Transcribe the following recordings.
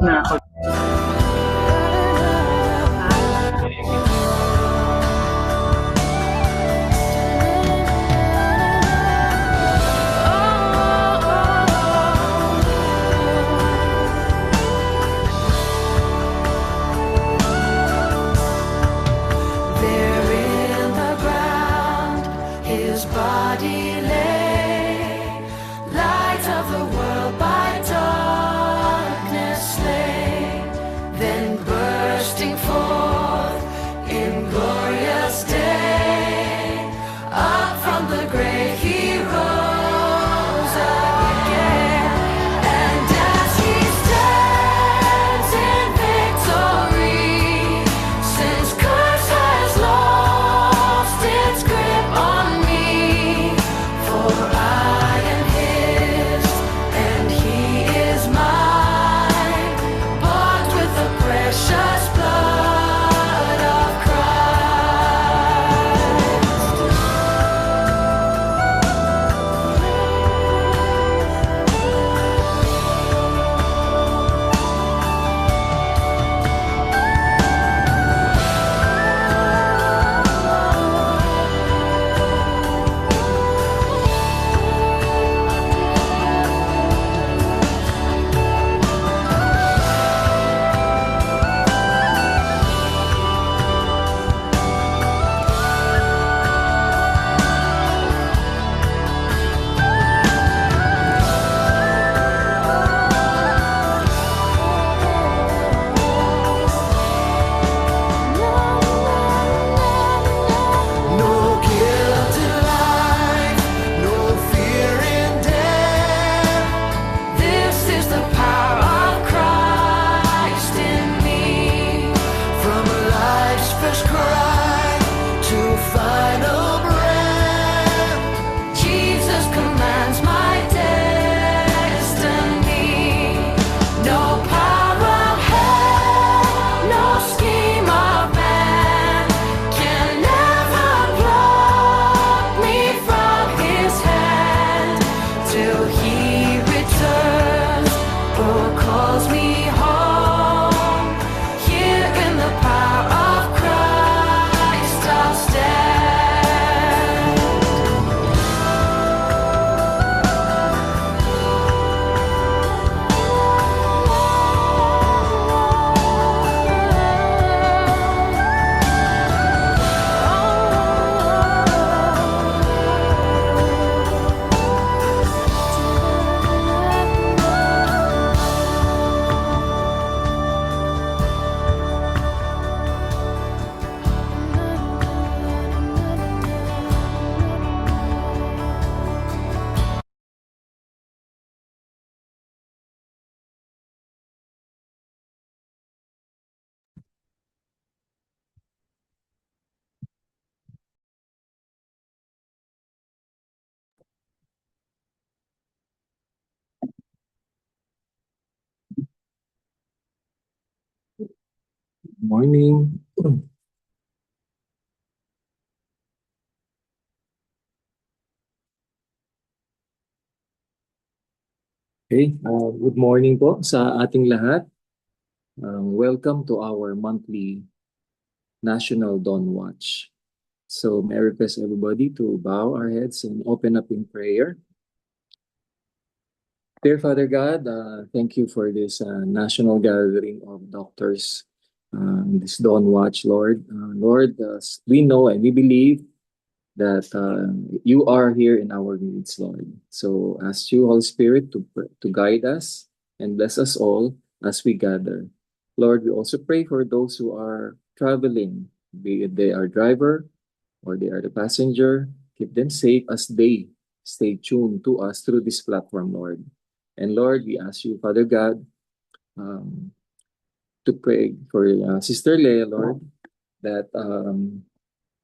na There in the ground his body lay, light of the world by darkness slain, then bursting forth in glorious day, up from the grave he rose again, and as he stands in victory, since curse has lost its grip on me, for I am his and he is mine, bought with the precious blood of No guilt in life, no fear in death. This is the power of Christ in me. From life's first cry to final breath, Jesus commands my destiny. No power of hell, no scheme of man can ever pluck me from his hand till he returns or calls me home. Here in the power of Christ I'll stand. Morning. Okay, good morning po sa ating lahat. Welcome to our monthly National Dawn Watch. So may I request everybody to bow our heads and open up in prayer. Dear Father God, thank you for this national gathering of doctors, this Dawn Watch, Lord. Lord, we know and we believe that you are here in our needs, Lord. So ask you, Holy Spirit, to guide us and bless us all as we gather. Lord, we also pray for those who are traveling, be it they are driver or they are the passenger. Keep them safe as they stay tuned to us through this platform, Lord. And Lord, we ask you, Father God, to pray for Sister Leah, Lord, that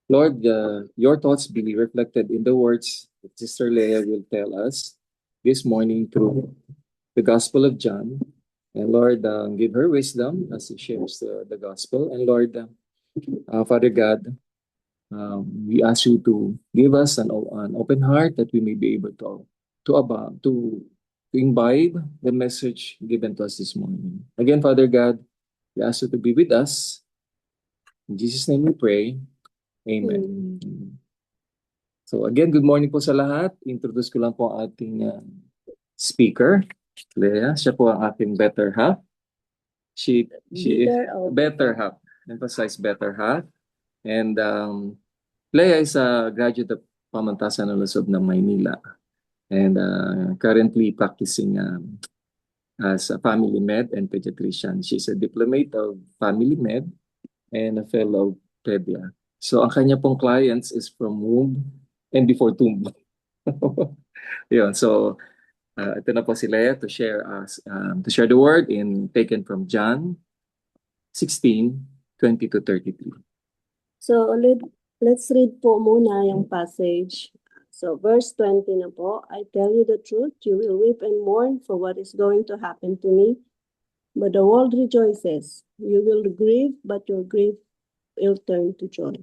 Lord, your thoughts be reflected in the words that Sister Leah will tell us this morning through the Gospel of John. And Lord, give her wisdom as she shares the Gospel. And Lord, Father God, we ask you to give us an open heart that we may be able to to imbibe the message given to us this morning. Again, Father God, we ask you to be with us. In Jesus' name we pray. Amen. So again, good morning po sa lahat. Introduce ko lang po ang ating speaker, Lea. Siya po ang ating better half. She is better half. Emphasize better half. And Lea is a graduate of Pamantasan ng Lungsod ng Maynila. And currently practicing as a family med and pediatrician. She's a diplomate of family med and a fellow of pedia. So ang kanya pong clients is from womb and before tomb. Yun, so ito na po si Lea to share the word taken from John 16:20-33. So let's read po muna yung passage. So verse 20 na po, I tell you the truth, you will weep and mourn for what is going to happen to me, but the world rejoices. You will grieve, but your grief will turn to joy.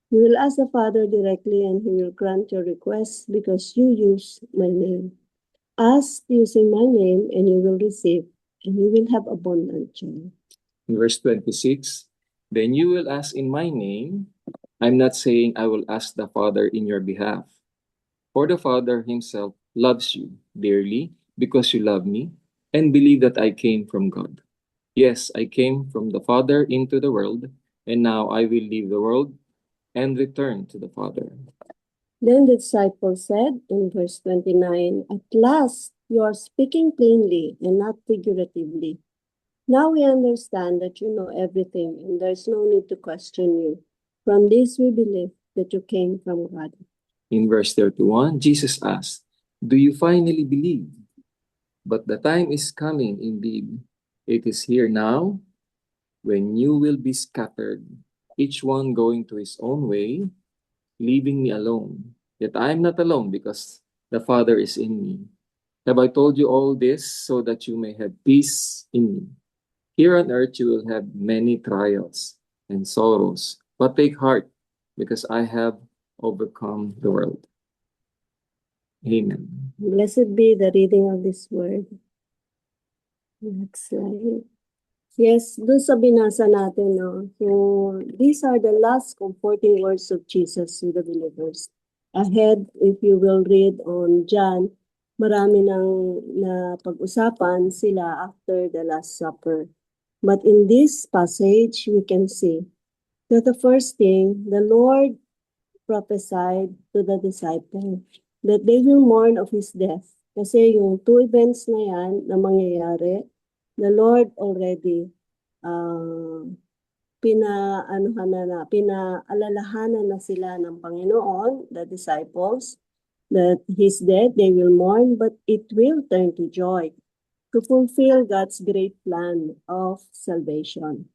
You will ask the Father directly, and he will grant your requests because you use my name. Ask using my name, and you will receive, and you will have abundant joy. In verse 26, then you will ask in my name. I'm not saying I will ask the Father in your behalf. For the Father himself loves you dearly because you love me and believe that I came from God. Yes, I came from the Father into the world, and now I will leave the world and return to the Father. Then the disciples said in verse 29, at last you are speaking plainly and not figuratively. Now we understand that you know everything and there's no need to question you. From this we believe that you came from God. In verse 31, Jesus asked, do you finally believe? But the time is coming indeed. It is here now when you will be scattered, each one going to his own way, leaving me alone. Yet I am not alone because the Father is in me. Have I told you all this so that you may have peace in me? Here on earth you will have many trials and sorrows, but take heart because I have overcome the world. Amen. Blessed be the reading of this word. Next slide. Yes, dun sa binasa natin, no? So, these are the last comforting words of Jesus to the believers. Ahead, if you will read on John, marami nang napag-usapan sila after the Last Supper. But in this passage, we can see that the first thing, the Lord prophesied to the disciples that they will mourn of his death. Kasi yung two events na yan na mangyayari, the Lord already pinaalalahanan na sila ng Panginoon, the disciples, that he's dead, they will mourn, but it will turn to joy to fulfill God's great plan of salvation.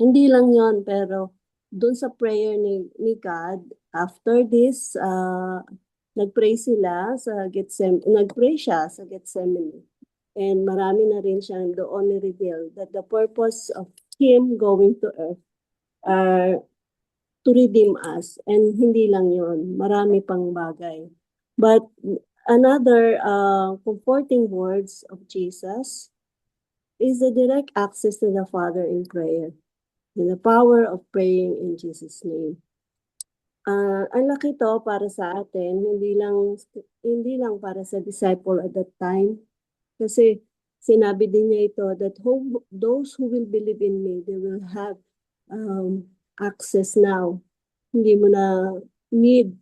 Hindi lang yon, pero doon sa prayer ni God, after this, nagpray siya sa Gethsemane. And marami na rin siyang doon ni-reveal that the purpose of him going to earth are to redeem us. And hindi lang yon, marami pang bagay. But another comforting words of Jesus is the direct access to the Father in prayer. And the power of praying in Jesus' name. Ang laki to para sa atin, hindi lang para sa disciple at that time. Kasi sinabi din niya ito that those who will believe in me, they will have access now. Hindi mo na need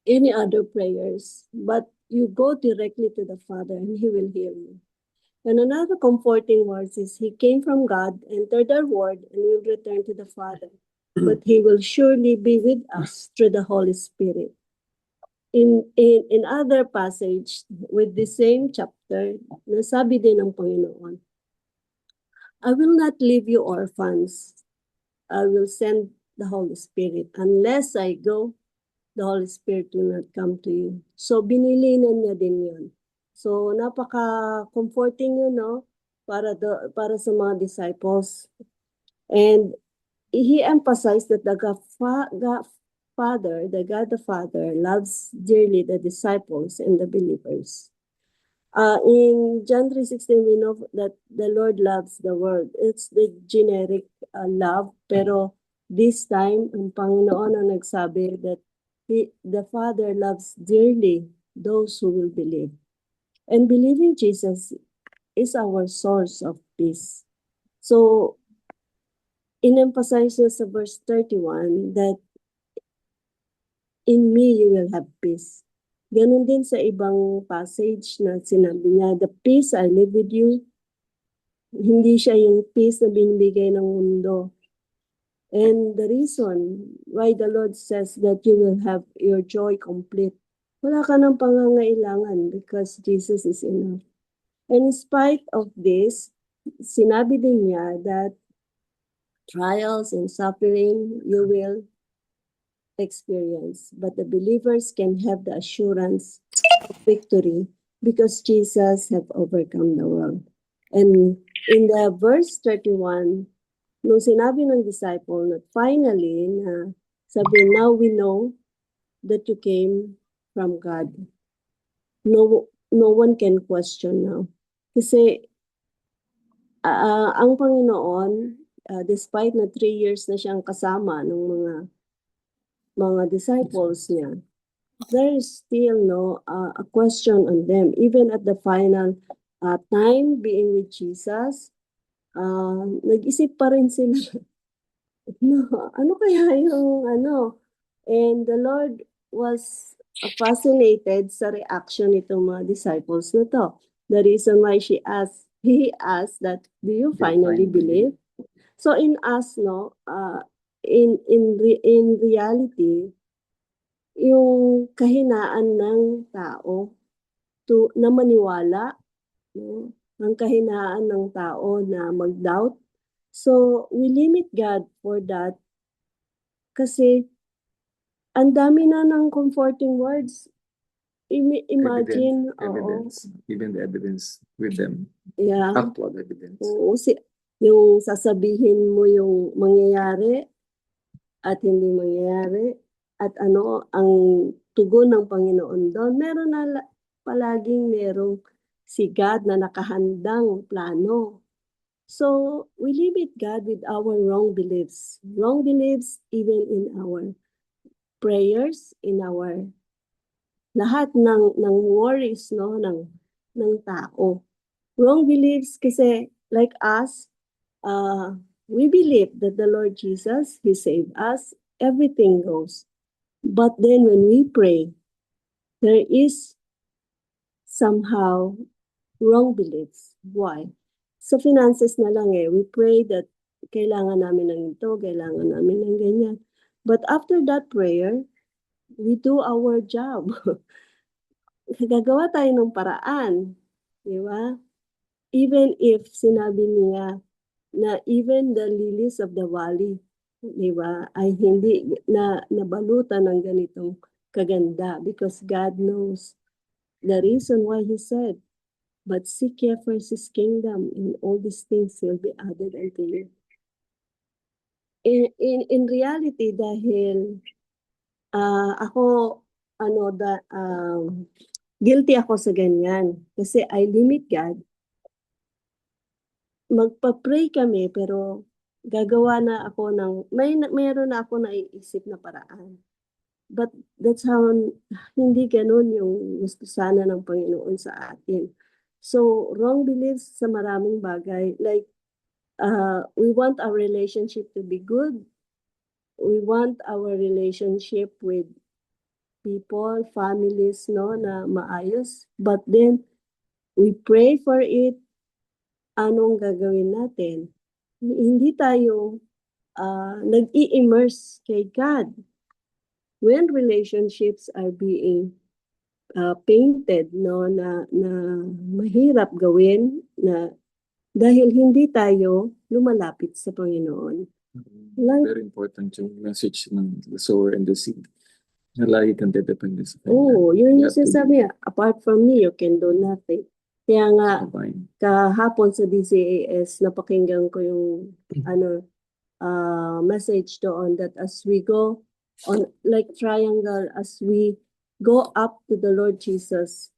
any other prayers, but you go directly to the Father and he will hear you. And another comforting word is he came from God, entered our world, and will return to the Father. But he will surely be with us through the Holy Spirit. In other passage with the same chapter, nasabi din ng Panginoon, I will not leave you orphans. I will send the Holy Spirit. Unless I go, the Holy Spirit will not come to you. So binilinan niya din yun. So napaka-comforting yun, no? Para sa mga disciples. And he emphasized that the God the Father loves dearly the disciples and the believers. In John 3:16, we know that the Lord loves the world. It's the generic love, pero this time, ang Panginoon ang nagsabi that the Father loves dearly those who will believe. And believing Jesus is our source of peace. So, in-emphasize niya sa verse 31 that in me you will have peace. Ganon din sa ibang passage na sinabi niya, the peace I live with you, hindi siya yung peace na binibigay ng mundo. And the reason why the Lord says that you will have your joy complete, wala ka ng pangangailangan because Jesus is enough. And in spite of this, sinabi din niya that trials and suffering you will experience, but the believers can have the assurance of victory because Jesus have overcome the world. And in the verse 31, nung sinabi ng disciple na finally, na sabi, now we know that you came from God. No one can question now. Kasi ang Panginoon, despite na 3 years na siyang kasama ng mga disciples niya, there is still a question on them. Even at the final time being with Jesus, nag-isip pa rin sila, no, ano kaya yung and the Lord was fascinated sa reaction nitong mga disciples na to. The reason why he asked that, do you finally believe? So in us, in reality, yung kahinaan ng tao na maniwala, no? Ang kahinaan ng tao na mag-doubt. So we limit God for that kasi ang dami na ng comforting words. Imagine, Evidence, even the evidence with them, yeah. actual evidence. Oo, yung sasabihin mo yung mangyayari at hindi mangyayari at ano ang tugon ng Panginoon doon. Meron na palaging merong si God na nakahandang plano. So, we limit God with our wrong beliefs. Wrong beliefs even in our prayers, in our lahat ng worries ng tao. Wrong beliefs kasi like us, we believe that the Lord Jesus, He saved us, everything goes. But then when we pray, there is somehow wrong beliefs. Why? Sa finances na lang we pray that kailangan namin ng ito, kailangan namin ng ganyan. But after that prayer, we do our job. Gagawa tayo ng paraan. Di ba? Even if sinabi niya na even the lilies of the valley, di ba, ay hindi na nabalutan ng ganitong kaganda because God knows the reason why He said, but seek ye first His kingdom and all these things will be added unto you. In reality, dahil ako, guilty ako sa ganyan. Kasi I limit God. Magpa-pray kami, pero gagawa na ako mayroon na ako naiisip na paraan. But that's how, hindi ganun yung gusto sana ng Panginoon sa atin. So, wrong beliefs sa maraming bagay. Like, we want our relationship to be good. We want our relationship with people, families, na maayos. But then, we pray for it. Anong gagawin natin? Hindi tayo nag-i-immerse kay God. When relationships are being painted, na mahirap gawin, na dahil hindi tayo lumalapit sa Panginoon. Very important yung message ng the sower and the seed. Na lagi kang dedepende sa Kanya. Oo, yun You yung have to sasabi niya. Apart from me, you can do nothing. Kaya nga, Divine. kahapon sa DCAS, napakinggan ko yung message doon that as we go on like triangle, as we go up to the Lord Jesus,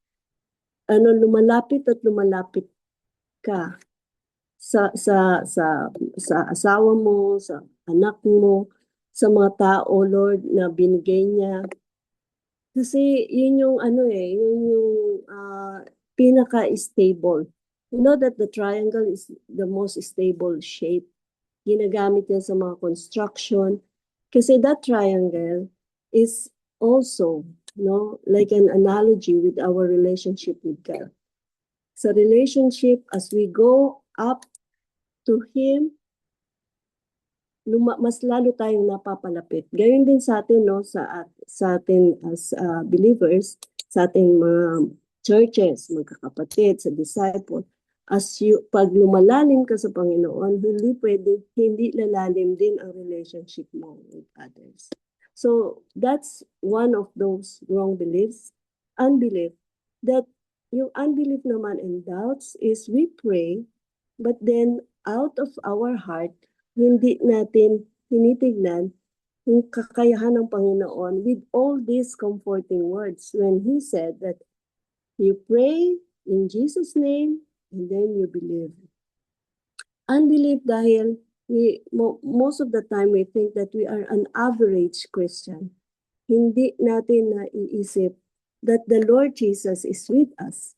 lumalapit at lumalapit ka sa asawa mo, sa anak mo, sa mga tao, Lord, na binigay niya. Kasi yun yung yun yung pinaka-stable. You know that the triangle is the most stable shape. Ginagamit yan sa mga construction. Kasi that triangle is also, like an analogy with our relationship with God. Sa relationship, as we go up to Him, mas lalo tayong napapalapit. Gayun din sa atin, sa atin as believers, sa ating mga churches, magkakapatid, sa disciple. Pag lumalalim ka sa Panginoon, hindi lalalim din ang relationship mo with others. So, that's one of those wrong beliefs, unbelief, that yung unbelief naman and doubts is we pray, but then out of our heart, hindi natin tinitignan yung kakayahan ng Panginoon with all these comforting words when He said that you pray in Jesus' name and then you believe. Unbelief dahil most of the time we think that we are an average Christian. Hindi natin naiisip that the Lord Jesus is with us.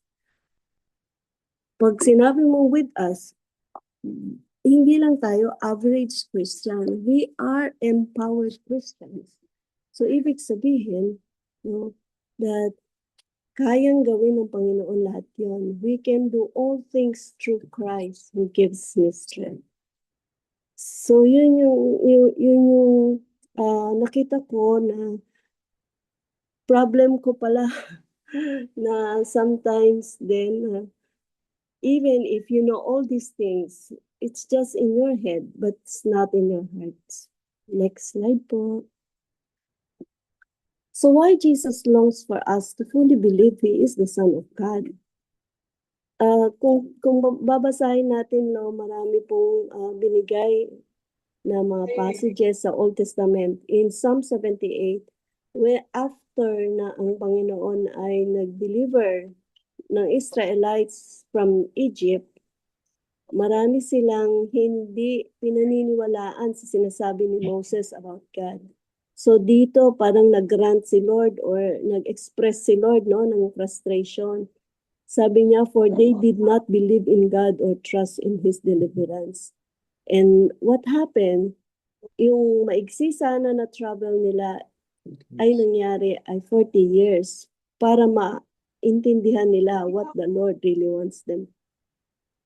Pag sinabi mo with us, hindi lang tayo average Christian. We are empowered Christians. So, ibig sabihin, that kayang gawin ng Panginoon lahat yun. We can do all things through Christ who gives me strength. So, yun yung nakita ko na problem ko pala na sometimes then, even if you know all these things, it's just in your head, but it's not in your hearts. Next slide po. So why Jesus longs for us to fully believe He is the Son of God? Kung babasahin natin, marami pong binigay na mga passages sa Old Testament. In Psalm 78, where after na ang Panginoon ay nag-deliver ng Israelites from Egypt, marami silang hindi pinaniniwalaan sa sinasabi ni Moses about God. So dito parang nag-grant si Lord or nag-express si Lord ng frustration. Sabi niya, for they did not believe in God or trust in His deliverance. And what happened, yung maigsi sana na travel nila ay nangyari ay 40 years para maintindihan nila what the Lord really wants them.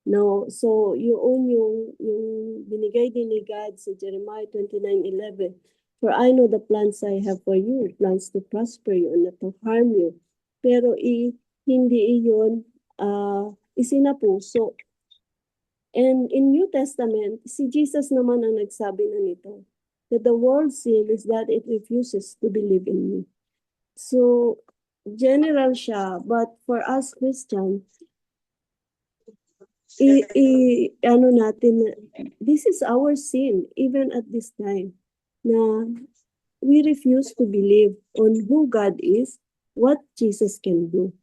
No, so yung binigay din ni God sa Jeremiah 29:11, for I know the plans I have for you, plans to prosper you and not to harm you. Pero hindi iyon isinapuso. And in New Testament, si Jesus naman ang nagsabi na nito, that the world's sin is that it refuses to believe in me. So, general siya, but for us Christians, this is our sin, even at this time, na we refuse to believe on who God is, what Jesus can do.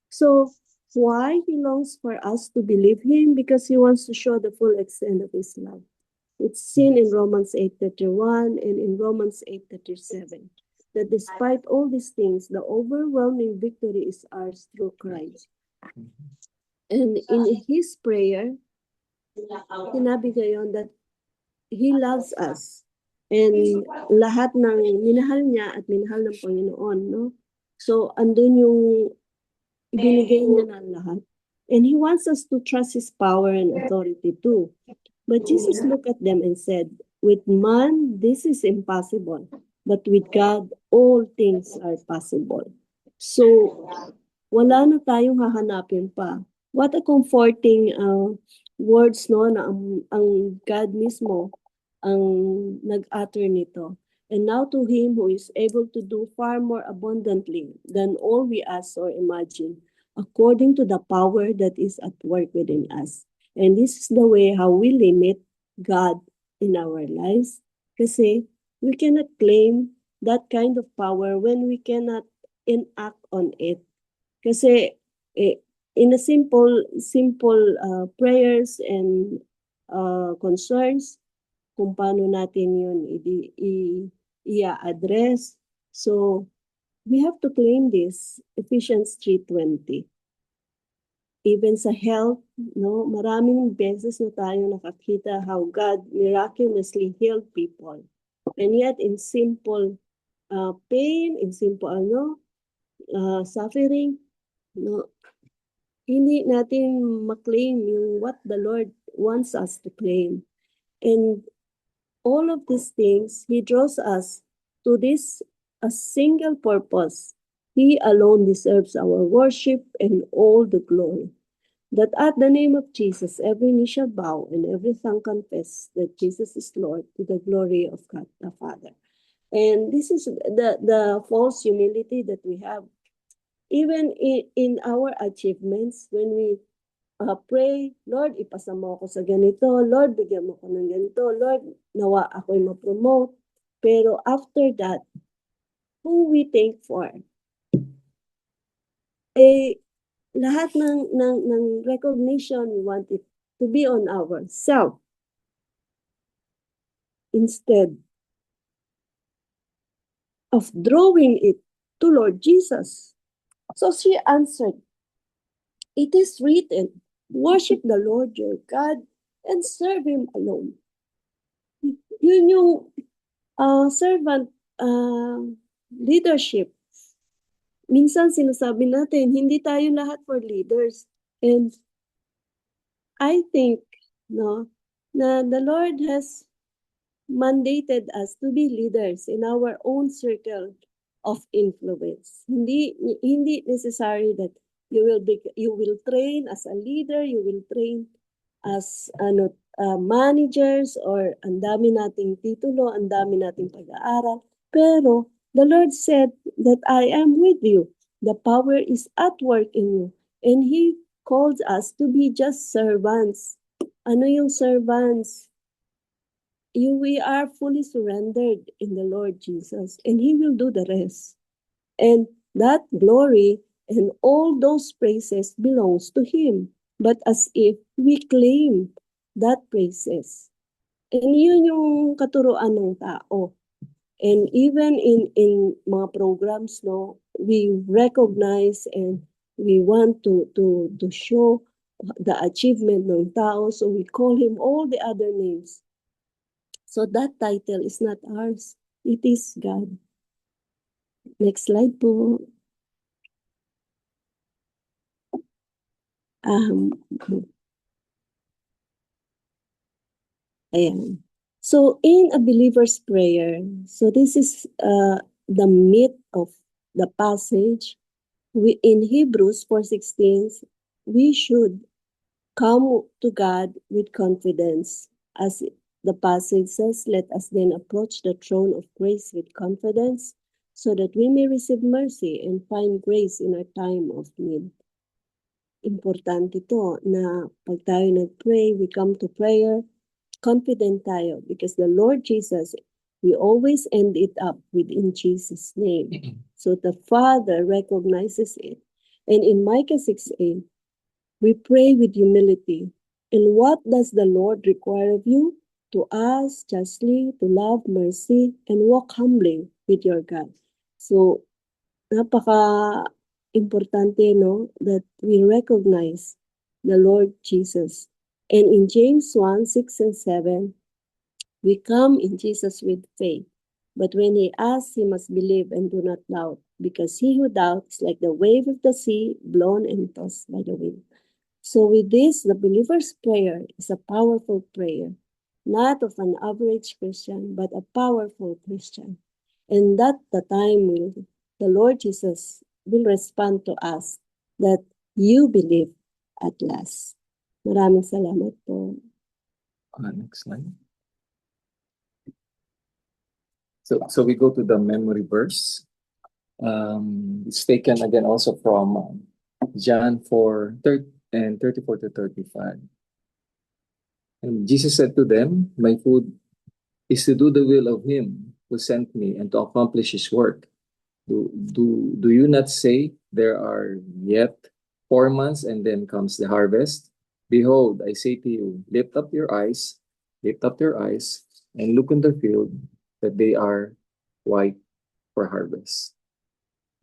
So, why He longs for us to believe Him? Because He wants to show the full extent of His love. It's seen in Romans 8:31 and in Romans 8:37, that despite all these things, the overwhelming victory is ours through Christ. And in His prayer, sinabi ngayon that He loves us. And lahat ng minahal niya at minahal ng Panginoon, no? So, andun yung ibinigay niya na lahat. And He wants us to trust His power and authority too. But Jesus looked at them and said, with man, this is impossible. But with God, all things are possible. So, wala na tayong hahanapin pa. What a comforting words, na ang God mismo ang nag-utter nito. And now to Him who is able to do far more abundantly than all we ask or imagine, according to the power that is at work within us. And this is the way how we limit God in our lives. Kasi we cannot claim that kind of power when we cannot enact on it. Kasi in a simple prayers and concerns, kung paano natin yun i-address. So, we have to claim this, Ephesians 3:20. Even sa health, no, maraming beses na tayo nakakita how God miraculously healed people. And yet, in simple pain, in simple suffering, no, hindi natin maklaim yung what the Lord wants us to claim. And all of these things, He draws us to this a single purpose. He alone deserves our worship and all the glory. That at the name of Jesus, every knee shall bow and every tongue confess that Jesus is Lord, to the glory of God the Father. And this is the false humility that we have. Even in our achievements, when we pray, Lord, ipasa mo ako sa ganito. Lord, bigyan mo ko ng ganito. Lord, nawa ako'y ma-promote. Pero after that, who we thank for? Lahat ng recognition, we want it to be on ourselves. Instead of drawing it to Lord Jesus. So she answered, "It is written, worship the Lord your God and serve Him alone." Yun yung servant leadership. Minsan sinasabi natin, hindi tayo lahat for leaders. And I think, no, na the Lord has mandated us to be leaders in our own circle of influence. Hindi necessary that you will train as a leader, you will train as managers, or ang dami nating titulo, ang dami nating pag-aaral. Pero the Lord said that I am with you. The power is at work in you. And He calls us to be just servants. Ano yung servants? We are fully surrendered in the Lord Jesus, and He will do the rest. And that glory and all those praises belongs to Him. But as if we claim that praises. And yun yung katuruan ng tao. And even in mga programs, no, we recognize and we want to show the achievement ng tao, so we call him all the other names. So that title is not ours. It is God. Next slide po. Ayan. So in a believer's prayer, so this is the meat of the passage. In Hebrews 4:16, we should come to God with confidence. As the passage says, let us then approach the throne of grace with confidence so that we may receive mercy and find grace in our time of need. Importante to na pag tayo nag-pray, we come to prayer, confident tayo because the Lord Jesus, we always end it up with in Jesus' name. So the Father recognizes it. And in Micah 6:8, we pray with humility. And what does the Lord require of you? To ask justly, to love mercy, and walk humbly with your God. So, napaka-importante, no, that we recognize the Lord Jesus. And in James 1:6-7, we come in Jesus with faith. But when he asks, he must believe and do not doubt, because he who doubts is like the wave of the sea, blown and tossed by the wind. So with this, the believer's prayer is a powerful prayer, not of an average Christian, but a powerful Christian. And that the time the Lord Jesus will respond to us that you believe at last. Maraming salamat po. Next slide. So we go to the memory verse. It's taken again also from John 4:34-35. And Jesus said to them, "My food is to do the will of him who sent me and to accomplish his work. Do you not say there are yet 4 months, and then comes the harvest. Behold, I say to you, lift up your eyes, and look in the field, that they are white for harvest.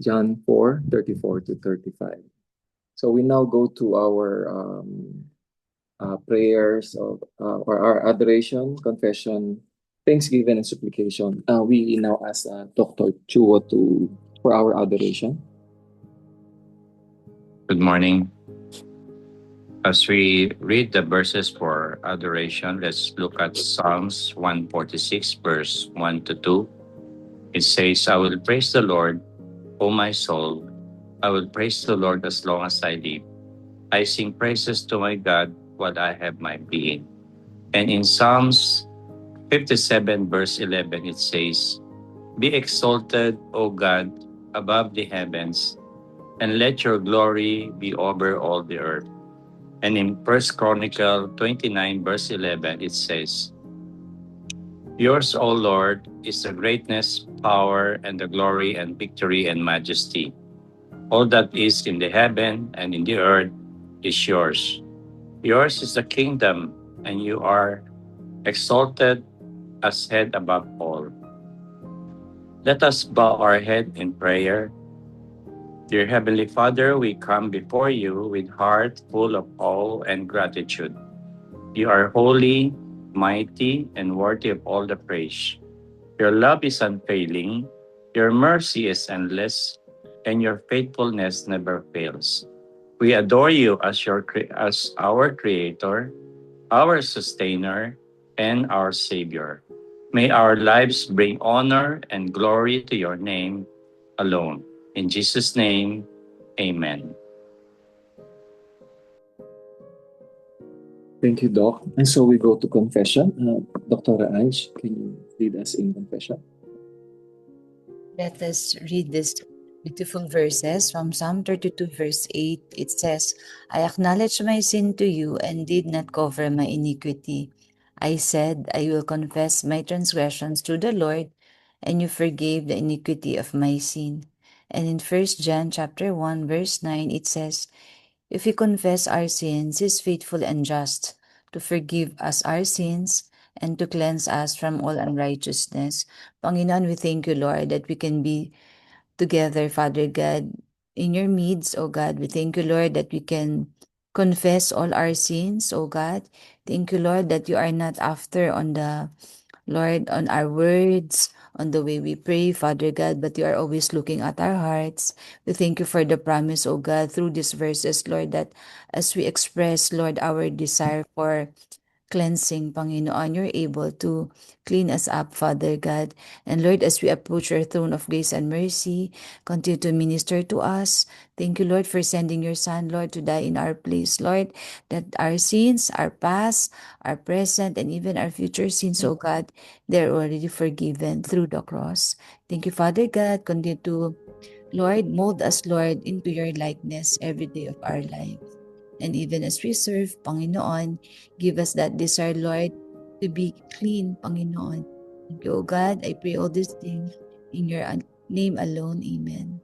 John 4:34-35. So we now go to our prayers of or our adoration, confession, thanksgiving, and supplication. We now ask Dr. Chuo for our adoration. Good morning. As we read the verses for adoration, let's look at Psalms 146, verse 1 to 2. It says, I will praise the Lord, O my soul. I will praise the Lord as long as I live. I sing praises to my God while I have my being. And in Psalms 57, verse 11, it says, Be exalted, O God, above the heavens, and let your glory be over all the earth. And in 1 Chronicle 29, verse 11, it says, Yours, O Lord, is the greatness, power, and the glory, and victory, and majesty. All that is in the heaven and in the earth is yours. Yours is the kingdom, and you are exalted as head above all. Let us bow our head in prayer. Dear Heavenly Father, we come before you with heart full of awe and gratitude. You are holy, mighty, and worthy of all the praise. Your love is unfailing, your mercy is endless, and your faithfulness never fails. We adore you as our Creator, our Sustainer, and our Savior. May our lives bring honor and glory to your name alone. In Jesus' name, amen. Thank you, Doc. And so we go to confession. Dr. Ange, can you lead us in confession? Let us read these beautiful verses from Psalm 32, verse 8. It says, I acknowledged my sin to you and did not cover my iniquity. I said, I will confess my transgressions to the Lord, and you forgave the iniquity of my sin. And in 1 John chapter 1, verse 9, it says, If we confess our sins, He is faithful and just to forgive us our sins and to cleanse us from all unrighteousness. Panginoon, we thank you, Lord, that we can be together, Father God, in your midst, O God. We thank you, Lord, that we can confess all our sins, O God. Thank you, Lord, that you are not after on the, Lord, on our words, on the way we pray, Father God, but you are always looking at our hearts. We thank you for the promise, O God, through these verses, Lord, that as we express, Lord, our desire for cleansing, Panginoon, you're able to clean us up, Father God. And Lord, as we approach your throne of grace and mercy, continue to minister to us. Thank you, Lord, for sending your Son, Lord, to die in our place, Lord, that our sins, our past, our present, and even our future sins, oh God, they're already forgiven through the cross. Thank you, Father God. Continue to, Lord, mold us, Lord, into your likeness every day of our life. And even as we serve, Panginoon, give us that desire, Lord, to be clean, Panginoon. Thank you, O God. I pray all these things in your name alone. Amen.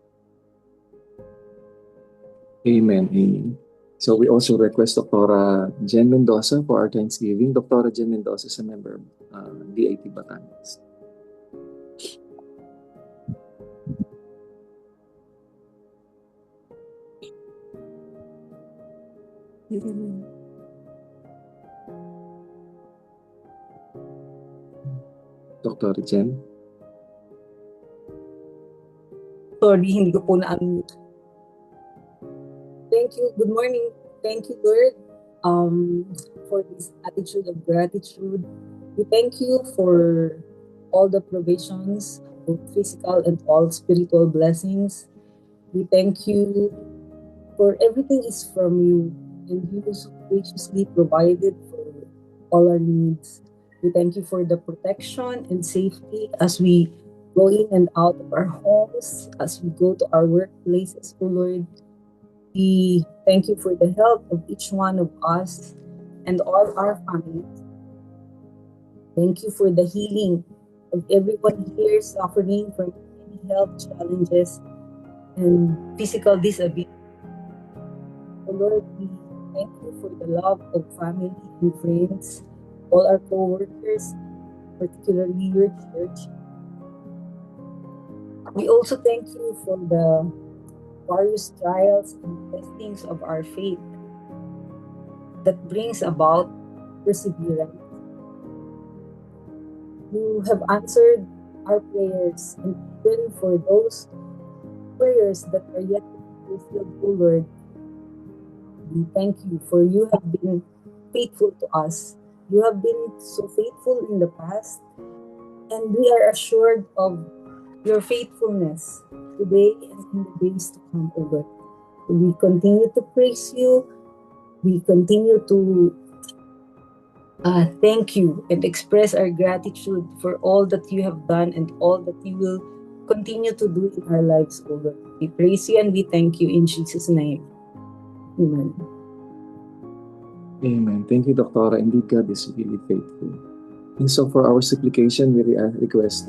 Amen. Amen. So we also request Dr. Jen Mendoza for our Thanksgiving. Dr. Jen Mendoza is a member of DIT Batangas. Dr. Jen. Sorry, hindi ko po na-unmute. Thank you. Good morning. Thank you, Lord, for this attitude of gratitude. We thank you for all the provisions, both physical and all spiritual blessings. We thank you for everything is from you, and you so graciously provided for all our needs. We thank you for the protection and safety as we go in and out of our homes, as we go to our workplaces, oh Lord. We thank you for the health of each one of us and all our families. Thank you for the healing of everyone here suffering from any health challenges and physical disability. O Lord, we thank you for the love of family and friends, all our co-workers, particularly your church. We also thank you for the various trials and testings of our faith that brings about perseverance. You have answered our prayers, and even for those prayers that are yet to be fulfilled, O Lord, we thank you for you have been faithful to us. You have been so faithful in the past, and we are assured of your faithfulness today and in the days to come, O Lord. We continue to praise you. We continue to thank you and express our gratitude for all that you have done and all that you will continue to do in our lives, O Lord. We praise you and we thank you in Jesus' name. Amen. Amen. Thank you, Doctora. Indeed, God is really faithful. And so for our supplication, we request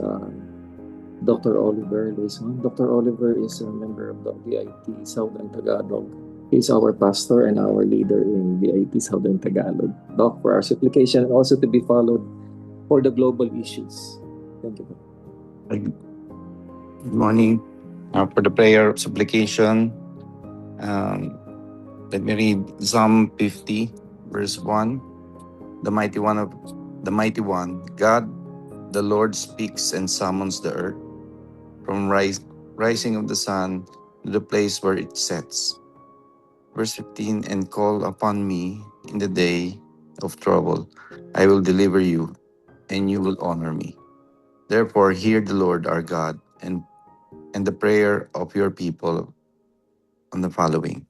Dr. Oliver Luison. Dr. Oliver is a member of the VIT Southern Tagalog. He is our pastor and our leader in VIT Southern Tagalog. Doc, for our supplication and also to be followed for the global issues. Thank you. Good morning. For the prayer of supplication, let me read Psalm 50, verse 1. The mighty one, God, the Lord speaks and summons the earth from rising of the sun to the place where it sets. Verse 15, and call upon me in the day of trouble. I will deliver you, and you will honor me. Therefore, hear the Lord our God and the prayer of your people on the following.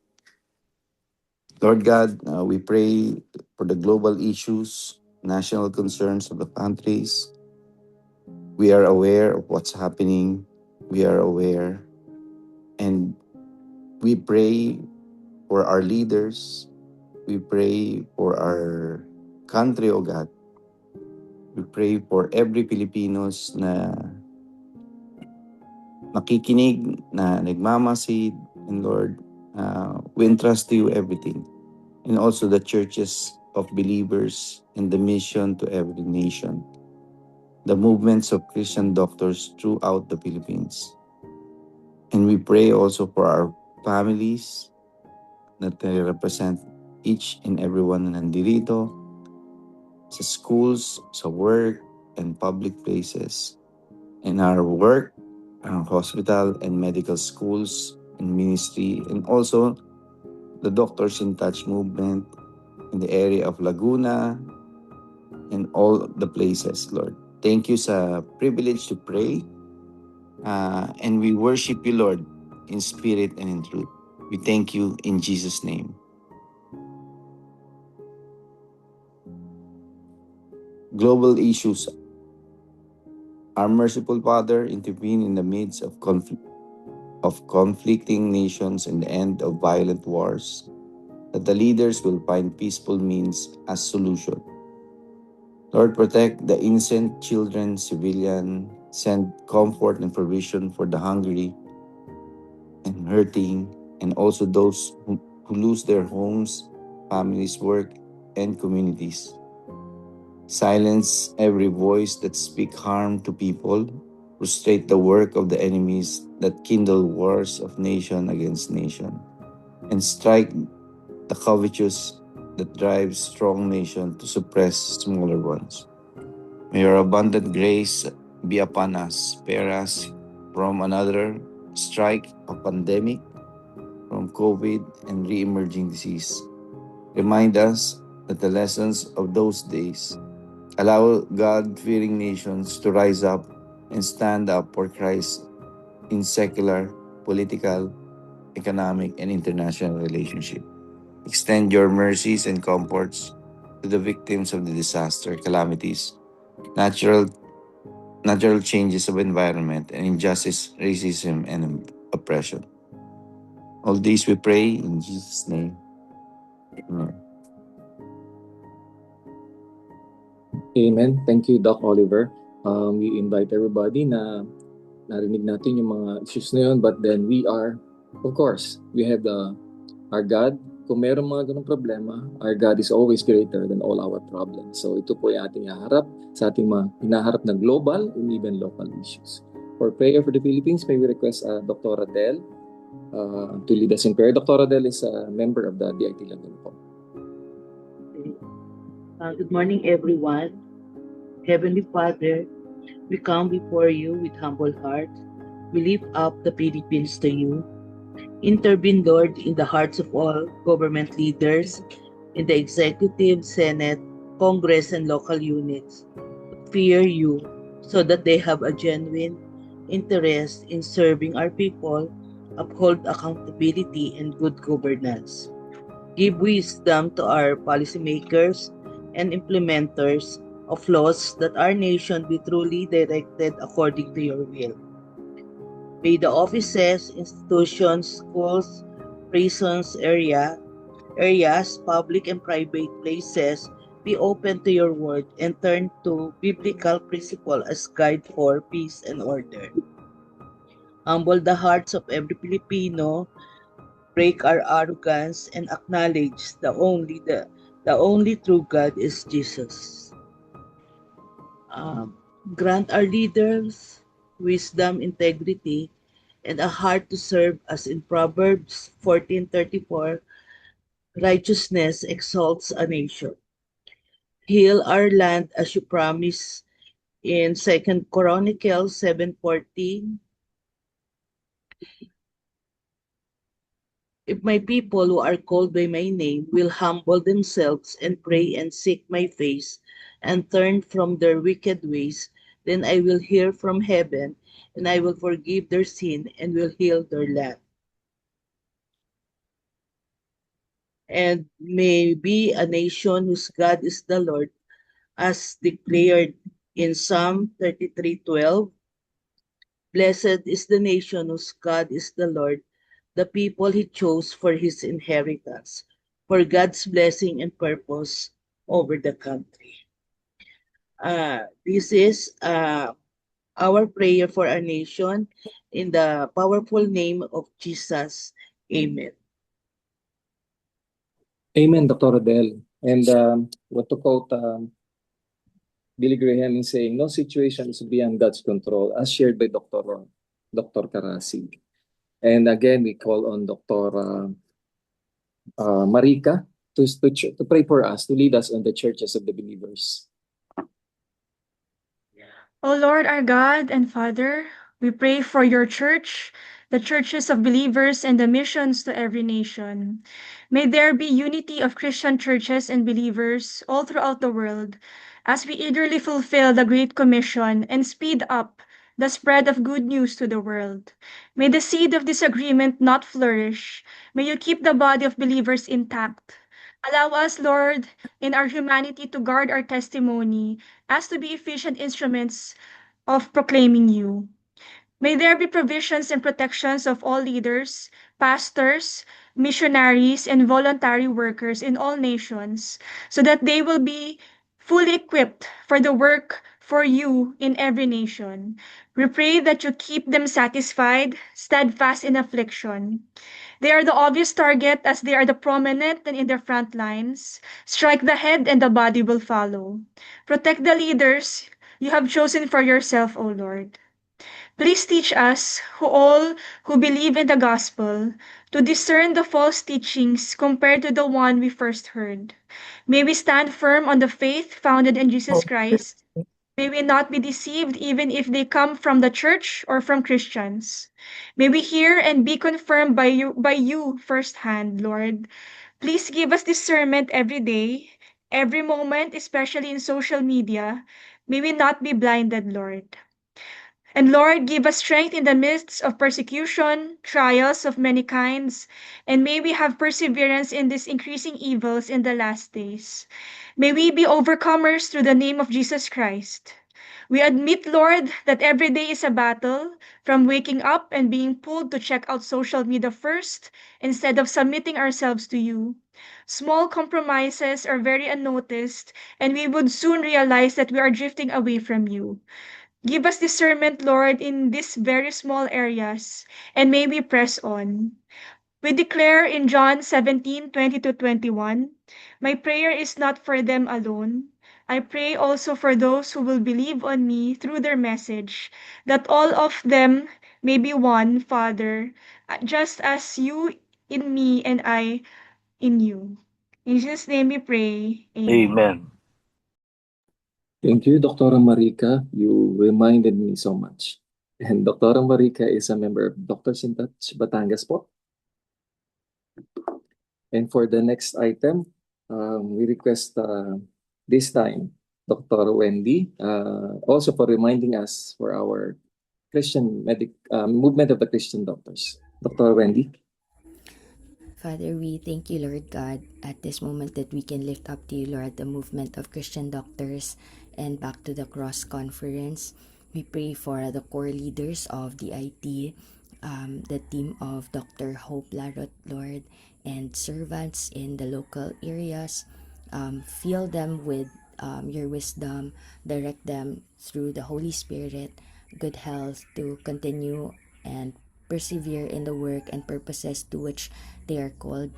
Lord God, we pray for the global issues, national concerns of the countries. We are aware of what's happening. We are aware. And we pray for our leaders. We pray for our country, O God. We pray for every Filipinos na nakikinig, na nagmamasid. And Lord, we entrust to you everything. And also the churches of believers and the mission to every nation. The movements of Christian doctors throughout the Philippines. And we pray also for our families that they represent each and everyone na nandito, sa schools, sa work, and public places. In our work, our hospital and medical schools and ministry, and also the Doctors in Touch movement in the area of Laguna and all the places, Lord. Thank you sa privilege to pray. And we worship you, Lord, in spirit and in truth. We thank you in Jesus' name. Global issues. Our merciful Father, intervene in the midst of conflicting nations and the end of violent wars, that the leaders will find peaceful means as solution. Lord, protect the innocent children, civilian, send comfort and provision for the hungry and hurting, and also those who lose their homes, families, work, and communities. Silence every voice that speak harm to people, frustrate the work of the enemies that kindle wars of nation against nation, and strike the covetous that drives strong nation to suppress smaller ones. May your abundant grace be upon us, spare us from another strike of pandemic, from COVID and re-emerging disease. Remind us that the lessons of those days allow God-fearing nations to rise up and stand up for Christ in secular, political, economic, and international relationship. Extend your mercies and comforts to the victims of the disaster, calamities, natural changes of environment, and injustice, racism, and oppression. All these we pray in Jesus' name. Amen. Amen. Thank you, Doc Oliver. We invite everybody na narinig natin yung mga issues na yun, but then we are, of course, we have our God kung meron mga ganong problema, our God is always greater than all our problems. So ito po yung ating haharap sa ating mga hinaharap na global and even local issues. For prayer for the Philippines, may we request Dr. Adele to lead us in prayer. Dr. Adele is a member of the DIT Laguna po. Good morning, everyone. Heavenly Father, we come before you with humble hearts. We lift up the Philippines to you. Intervene, Lord, in the hearts of all government leaders, in the executive, Senate, Congress, and local units. Fear you so that they have a genuine interest in serving our people, uphold accountability and good governance. Give wisdom to our policymakers and implementers of laws that our nation be truly directed according to your will. May the offices, institutions, schools, prisons, areas, public and private places be open to your word and turn to biblical principle as guide for peace and order. Humble the hearts of every Filipino, break our arrogance, and acknowledge the only true God is Jesus. Grant our leaders wisdom, integrity, and a heart to serve, as in Proverbs 14:34, righteousness exalts a nation. Heal our land as you promise in 2 Chronicles 7:14. If my people who are called by my name will humble themselves and pray and seek my face and turn from their wicked ways, then I will hear from heaven and I will forgive their sin and will heal their land. And may be a nation whose God is the Lord, as declared in Psalm 33:12. Blessed is the nation whose God is the Lord, the people he chose for his inheritance, for God's blessing and purpose over the country. This is our prayer for our nation in the powerful name of Jesus. Amen. Amen, Dr. Adele. And what to quote Billy Graham in saying, no situation is beyond God's control, as shared by Dr. Karasig. And again, we call on Dr. Marika to pray for us, to lead us on the churches of the believers. O Lord, our God and Father, we pray for your church, the churches of believers, and the missions to every nation. May there be unity of Christian churches and believers all throughout the world as we eagerly fulfill the Great Commission and speed up the spread of good news to the world. May the seed of disagreement not flourish. May you keep the body of believers intact. Allow us, Lord, in our humanity to guard our testimony as to be efficient instruments of proclaiming you. May there be provisions and protections of all leaders, pastors, missionaries, and voluntary workers in all nations, so that they will be fully equipped for the work for you in every nation. We pray that you keep them satisfied, steadfast in affliction. They are the obvious target as they are the prominent and in the front lines. Strike the head and the body will follow. Protect the leaders you have chosen for yourself, O Lord. Please teach us, who believe in the gospel, to discern the false teachings compared to the one we first heard. May we stand firm on the faith founded in Jesus Christ. May we not be deceived even if they come from the church or from Christians. May we hear and be confirmed by you firsthand, Lord. Please give us discernment every day, every moment, especially in social media. May we not be blinded, Lord. And Lord, give us strength in the midst of persecution, trials of many kinds, and may we have perseverance in these increasing evils in the last days. May we be overcomers through the name of Jesus Christ. We admit, Lord, that every day is a battle, from waking up and being pulled to check out social media first instead of submitting ourselves to you. Small compromises are very unnoticed, and we would soon realize that we are drifting away from you. Give us discernment, Lord, in these very small areas, and may we press on. We declare in John 17:20-21, my prayer is not for them alone. I pray also for those who will believe on me through their message, that all of them may be one, Father, just as you in me and I in you. In Jesus' name we pray. Amen. Thank you, Dr. Marica. You reminded me so much. And Dr. Marica is a member of Doctors in Touch Batangas po. And for the next item, we request this time Dr. Wendy, also for reminding us for our Christian movement of the Christian doctors. Dr. Wendy. Father, we thank you, Lord God, at this moment that we can lift up to you, Lord, the movement of Christian doctors and Back to the Cross conference. We pray for the core leaders of the IT, the team of Dr. Hope Larot, Lord, and servants in the local areas. Fill them with your wisdom, direct them through the Holy Spirit, good health to continue and persevere in the work and purposes to which they are called.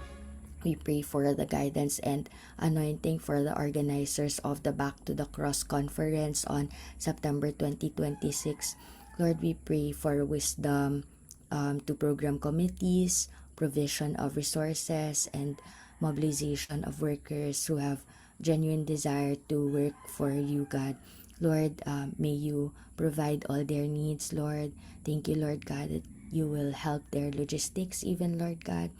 We pray for the guidance and anointing for the organizers of the Back to the Cross conference on September 2026. Lord, we pray for wisdom to program committees, provision of resources, and mobilization of workers who have genuine desire to work for you, God. Lord, may you provide all their needs, Lord. Thank you, Lord God, that you will help their logistics even, Lord God.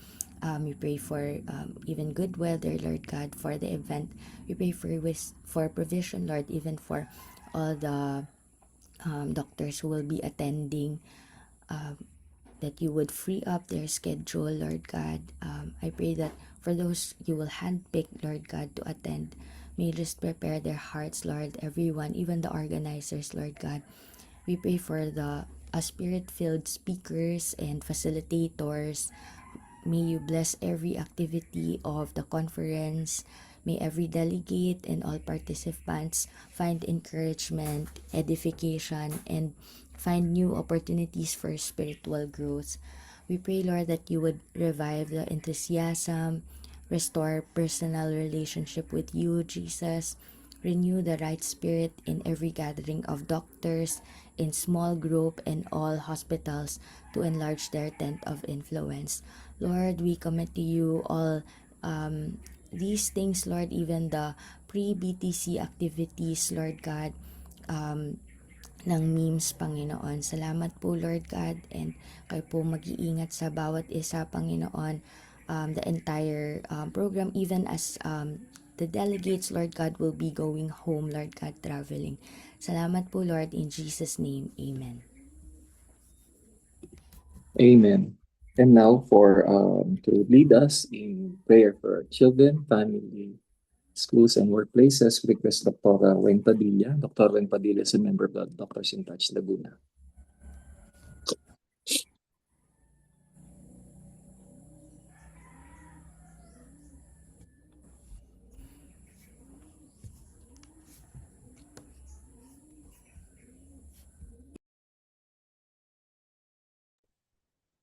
We pray for even good weather, Lord God, for the event. We pray for provision, Lord, even for all the doctors who will be attending, that you would free up their schedule, Lord God. I pray that for those you will handpick, Lord God, to attend, may you just prepare their hearts, Lord, everyone, even the organizers, Lord God. We pray for the spirit-filled speakers and facilitators. May you bless every activity of the conference. May every delegate and all participants find encouragement, edification, and find new opportunities for spiritual growth. We pray, Lord, that you would revive the enthusiasm, restore personal relationship with you, Jesus, renew the right spirit in every gathering of doctors, in small group and all hospitals to enlarge their tent of influence. Lord, we commit to you all these things, Lord, even the pre-BTC activities, Lord God, ng memes, Panginoon. Salamat po, Lord God, and kayo po mag-iingat sa bawat isa, Panginoon, the entire program, even as the delegates, Lord God, will be going home, Lord God, traveling. Salamat po, Lord, in Jesus' name. Amen. Amen. And now for to lead us in prayer for our children, family, schools, and workplaces, we request Dr. Weng Padilla. Dr. Weng Padilla is a member of the Doctors in Touch Laguna.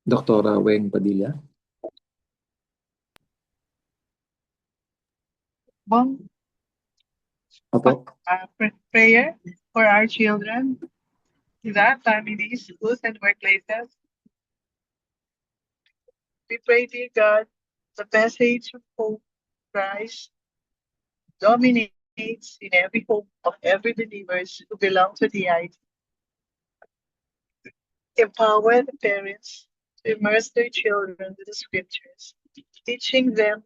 Dr. Weng Padilla. One Opo. prayer for our children, their families, schools, and workplaces. We pray, dear God, the message of hope, Christ, dominates in every home of every believers who belong to the IT. Empower the parents to immerse their children with the scriptures, teaching them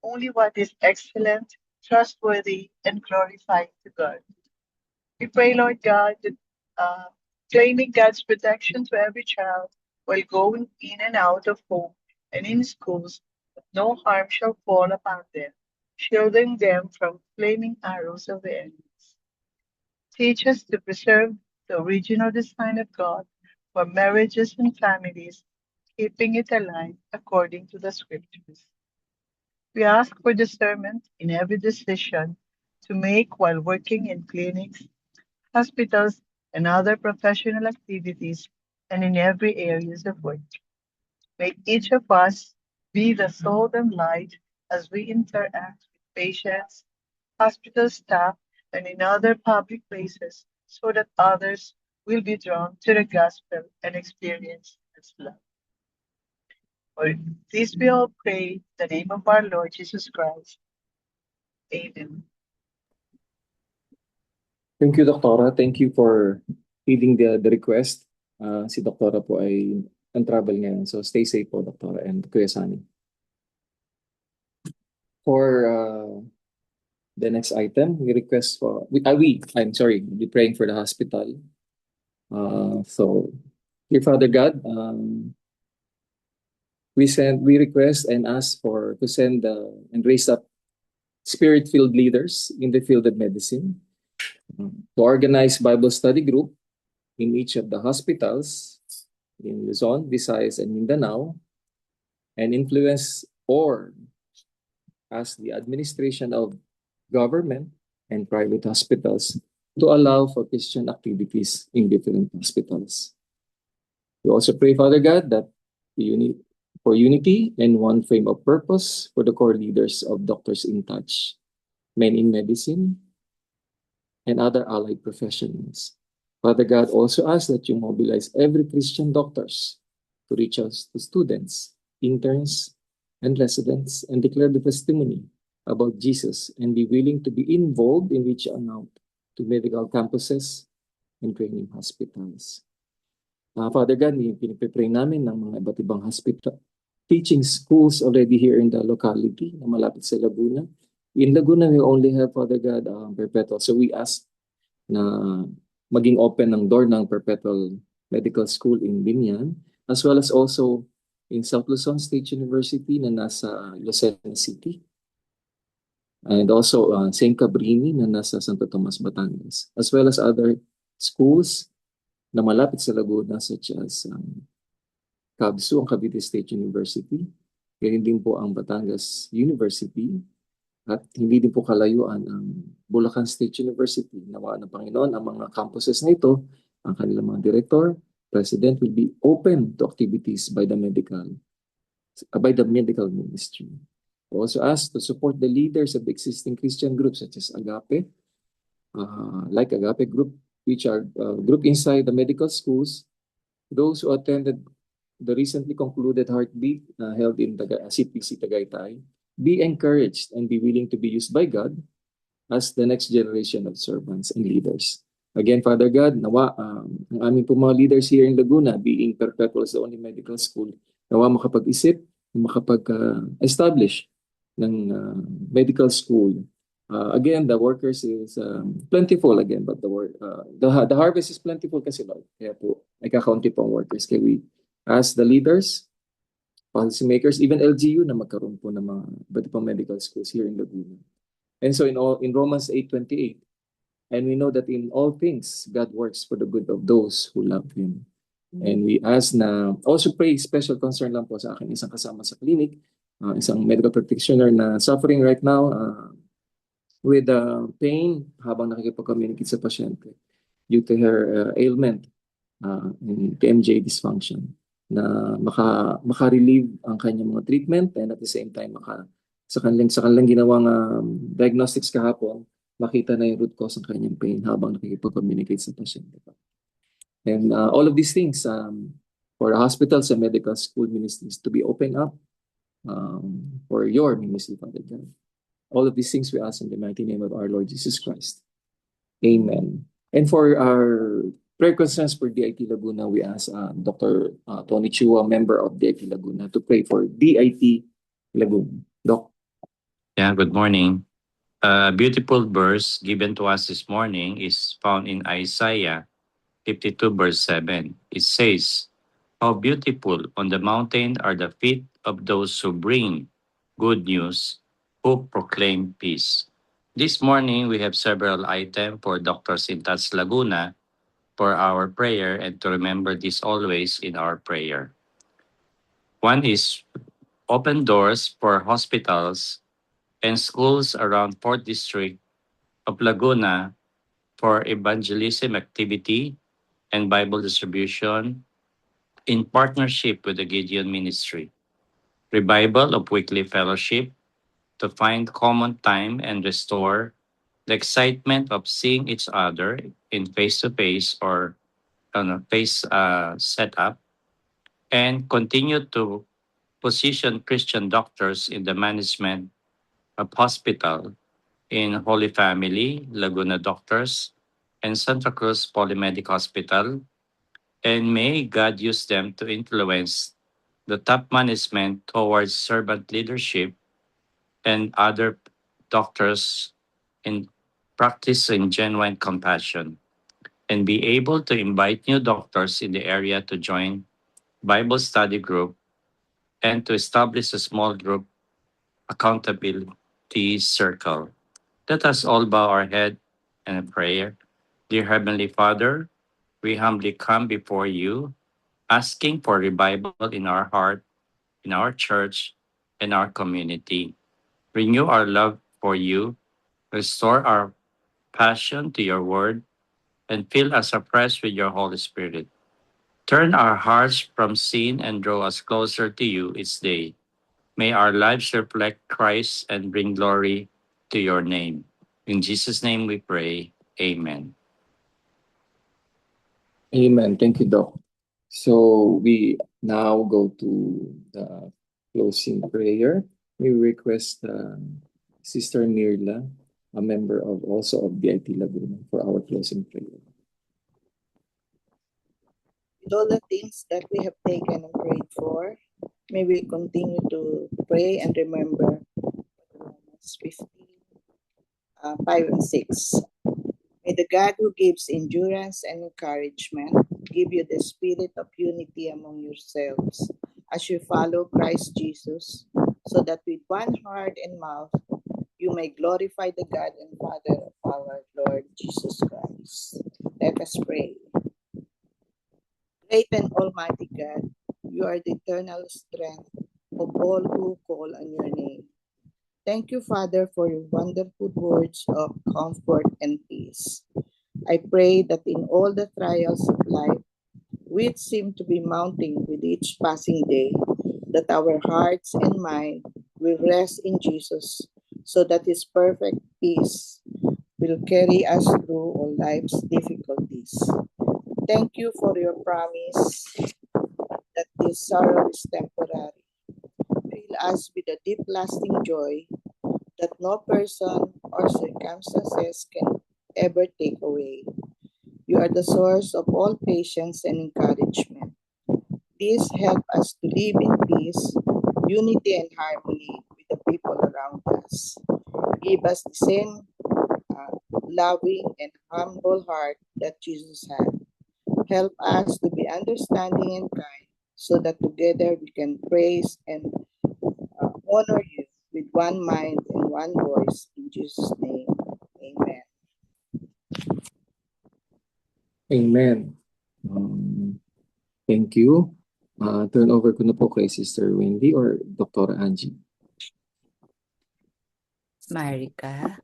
only what is excellent, trustworthy, and glorifying to God. We pray, Lord God, that claiming God's protection to every child while going in and out of home and in schools, that no harm shall fall upon them, shielding them from flaming arrows of the enemies. Teach us to preserve the original design of God for marriages and families, keeping it alive according to the scriptures. We ask for discernment in every decision to make while working in clinics, hospitals, and other professional activities, and in every areas of work. May each of us be the salt and light as we interact with patients, hospital staff, and in other public places so that others will be drawn to the gospel and experience its love. For this we all pray in the name of our Lord Jesus Christ. Amen. Thank you, Doktora. Thank you for heeding the request. Si Doktora po ay on travel ngayon. So stay safe po, Doktora, and Kuya Sani. For the next item, we request for, I'm sorry, we'll be praying for the hospital. So, dear Father God, we request and ask to send and raise up spirit-filled leaders in the field of medicine, to organize Bible study group in each of the hospitals in Luzon, Visayas, and Mindanao, and influence or as the administration of government and private hospitals to allow for Christian activities in different hospitals. We also pray, Father God, that for unity and one frame of purpose for the core leaders of Doctors in Touch, Men in Medicine, and other allied professionals. Father God, also ask that you mobilize every Christian doctors to reach out to students, interns, and residents and declare the testimony about Jesus and be willing to be involved in reaching out to medical campuses and training hospitals. Father God, pinipray namin ng mga iba't ibang hospital, teaching schools already here in the locality na malapit sa Laguna. In Laguna, we only have, Father God, Perpetual. So we ask na maging open ng door ng Perpetual Medical School in Binyan, as well as also in South Luzon State University na nasa Lucena City. And also St. Cabrini na nasa Santo Tomas, Batangas, as well as other schools na malapit sa Laguna such as CABSU, ang Cavite State University. Ganyan din po ang Batangas University. At hindi din po kalayuan ang Bulacan State University. Nawa ng Panginoon, ang mga campuses na ito, ang kanilang mga director, president will be open to activities by the medical ministry. We also ask to support the leaders of the existing Christian groups such as Agape, like Agape Group, which are group inside the medical schools. Those who attended the recently concluded Heartbeat held in CPC Tagaytay, be encouraged and be willing to be used by God as the next generation of servants and leaders. Again, Father God, nawa ang aming po mga leaders here in Laguna, being Perpetual as the only medical school, nawa makapag-isip, makapag-establish ng medical school. Again, the workers is plentiful again, but the harvest is plentiful kasi Lord. Kaya po, may kakaunti po ang workers. Kaya we ask the leaders, policymakers, even LGU na magkaroon po ng mga iba't ibang medical schools here in Laguna. And so in Romans 8:28, and we know that in all things, God works for the good of those who love Him. And we ask na, also pray, special concern lang po sa akin, isang kasama sa clinic, isang medical practitioner na suffering right now with pain habang nakikipag-communicate sa pasyente due to her ailment and TMJ dysfunction, na maka-relieve ang kanyang mga treatment and at the same time sa kanilang ginawang diagnostics kahapon, makita na yung root cause ng kanyang pain habang nakikipag-communicate sa pasyente. And all of these things for hospitals and medical school ministries to be open up for your ministry, Father God. All of these things we ask in the mighty name of our Lord Jesus Christ. Amen. And for our prayer concerns for DIT Laguna, we ask Dr. Tony Chua, member of DIT Laguna, to pray for DIT Laguna. Doc. Yeah, good morning. A beautiful verse given to us this morning is found in Isaiah 52 verse 7. It says, "How beautiful on the mountain are the feet of those who bring good news, who proclaim peace." This morning, we have several items for Doctors in Touch Laguna for our prayer and to remember this always in our prayer. One is open doors for hospitals and schools around 4th District of Laguna for evangelism activity and Bible distribution in partnership with the Gideon Ministry. Revival of weekly fellowship to find common time and restore the excitement of seeing each other in face-to-face or on a face setup, and continue to position Christian doctors in the management of hospital in Holy Family, Laguna Doctors, and Santa Cruz Polymedic Hospital, and may God use them to influence the top management towards servant leadership and other doctors in practicing genuine compassion, and be able to invite new doctors in the area to join Bible study group and to establish a small group accountability circle. Let us all bow our head in a prayer. Dear Heavenly Father, we humbly come before you, asking for revival in our heart, in our church, and our community. Renew our love for you, restore our passion to your word, and fill us afresh with your Holy Spirit. Turn our hearts from sin and draw us closer to you each day. May our lives reflect Christ and bring glory to your name. In Jesus' name we pray. Amen. Amen. Thank you, Doc. So we now go to the closing prayer. We request Sister Mirla, a member of also of BIT Laguna, for our closing prayer. With all the things that we have taken and prayed for, may we continue to pray and remember Romans 15, 5 and 6. May the God who gives endurance and encouragement give you the spirit of unity among yourselves as you follow Christ Jesus, so that with one heart and mouth you may glorify the God and Father of our Lord Jesus Christ. Let us pray. Great and Almighty God, you are the eternal strength of all who call on your name. Thank you, Father, for your wonderful words of comfort and peace. I pray that in all the trials of life, which seem to be mounting with each passing day, that our hearts and mind will rest in Jesus, so that his perfect peace will carry us through all life's difficulties. Thank you for your promise that this sorrow is temporary. Fill us with a deep lasting joy that no person or circumstances can ever take away. You are the source of all patience and encouragement. Please help us to live in peace, unity, and harmony with the people around us. Give us the same loving and humble heart that Jesus had. Help us to be understanding and kind, so that together we can praise and honor you with one mind and one voice. In Jesus' name, amen. Amen. Thank you. Turn over ko na po kay Sister Wendy or Dr. Angie. Marika.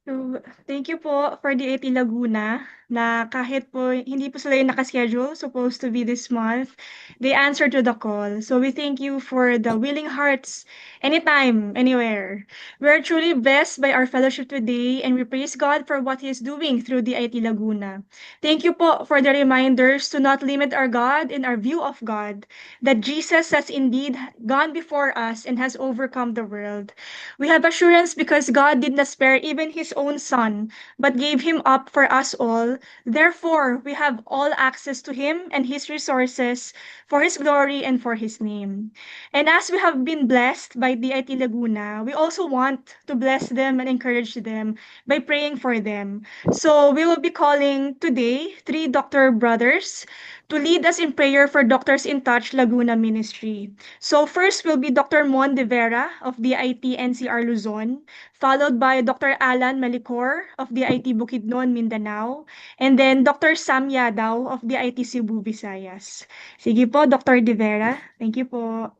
So, thank you po for the AT Laguna na kahit po hindi po sila yung nakaschedule, supposed to be this month, they answered to the call. So we thank you for the willing hearts anytime, anywhere. We're truly blessed by our fellowship today and we praise God for what He is doing through the IT Laguna. Thank you po for the reminders to not limit our God in our view of God, that Jesus has indeed gone before us and has overcome the world. We have assurance because God did not spare even His own Son, but gave Him up for us all. Therefore, we have all access to Him and His resources for His glory and for His name. And as we have been blessed by DIT Laguna, we also want to bless them and encourage them by praying for them. So we will be calling today 3 doctor brothers to lead us in prayer for Doctors in Touch Laguna Ministry. So first will be Dr. Mon De Vera of DIT NCR Luzon, followed by Dr. Alan Malicor of DIT Bukidnon, Mindanao, and then Dr. Sam Yadaw of DIT Cebu, Visayas. Sige po, Dr. De Vera. Thank you po.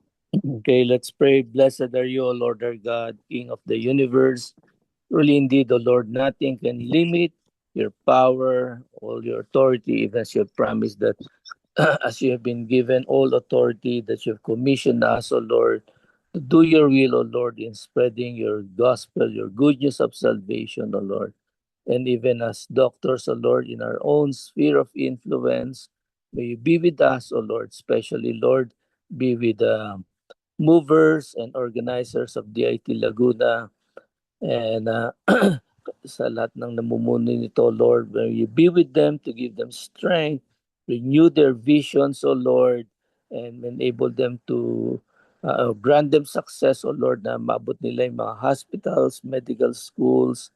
Okay, let's pray. Blessed are you, O Lord our God, King of the universe. Truly indeed, O Lord, nothing can limit your power, all your authority, even as you have promised that as you have been given all authority that you have commissioned us, O Lord, to do your will, O Lord, in spreading your gospel, your good news of salvation, O Lord. And even as doctors, O Lord, in our own sphere of influence, may you be with us, O Lord, especially, Lord, be with the movers and organizers of DIT Laguna, and sa lahat ng namumuno nito, Lord, may you be with them to give them strength, renew their visions, O Lord, and enable them to grant them success, O Lord, na mabot nila yung mga hospitals, medical schools,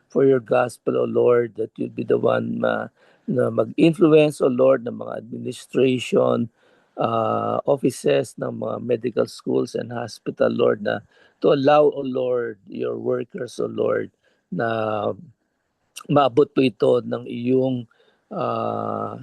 for your gospel, O Lord, that you'll be the one na mag-influence, O Lord, ng mga administration, offices ng mga medical schools and hospital, Lord, na to allow, O Lord, your workers, O Lord, na maabot po ito ng iyong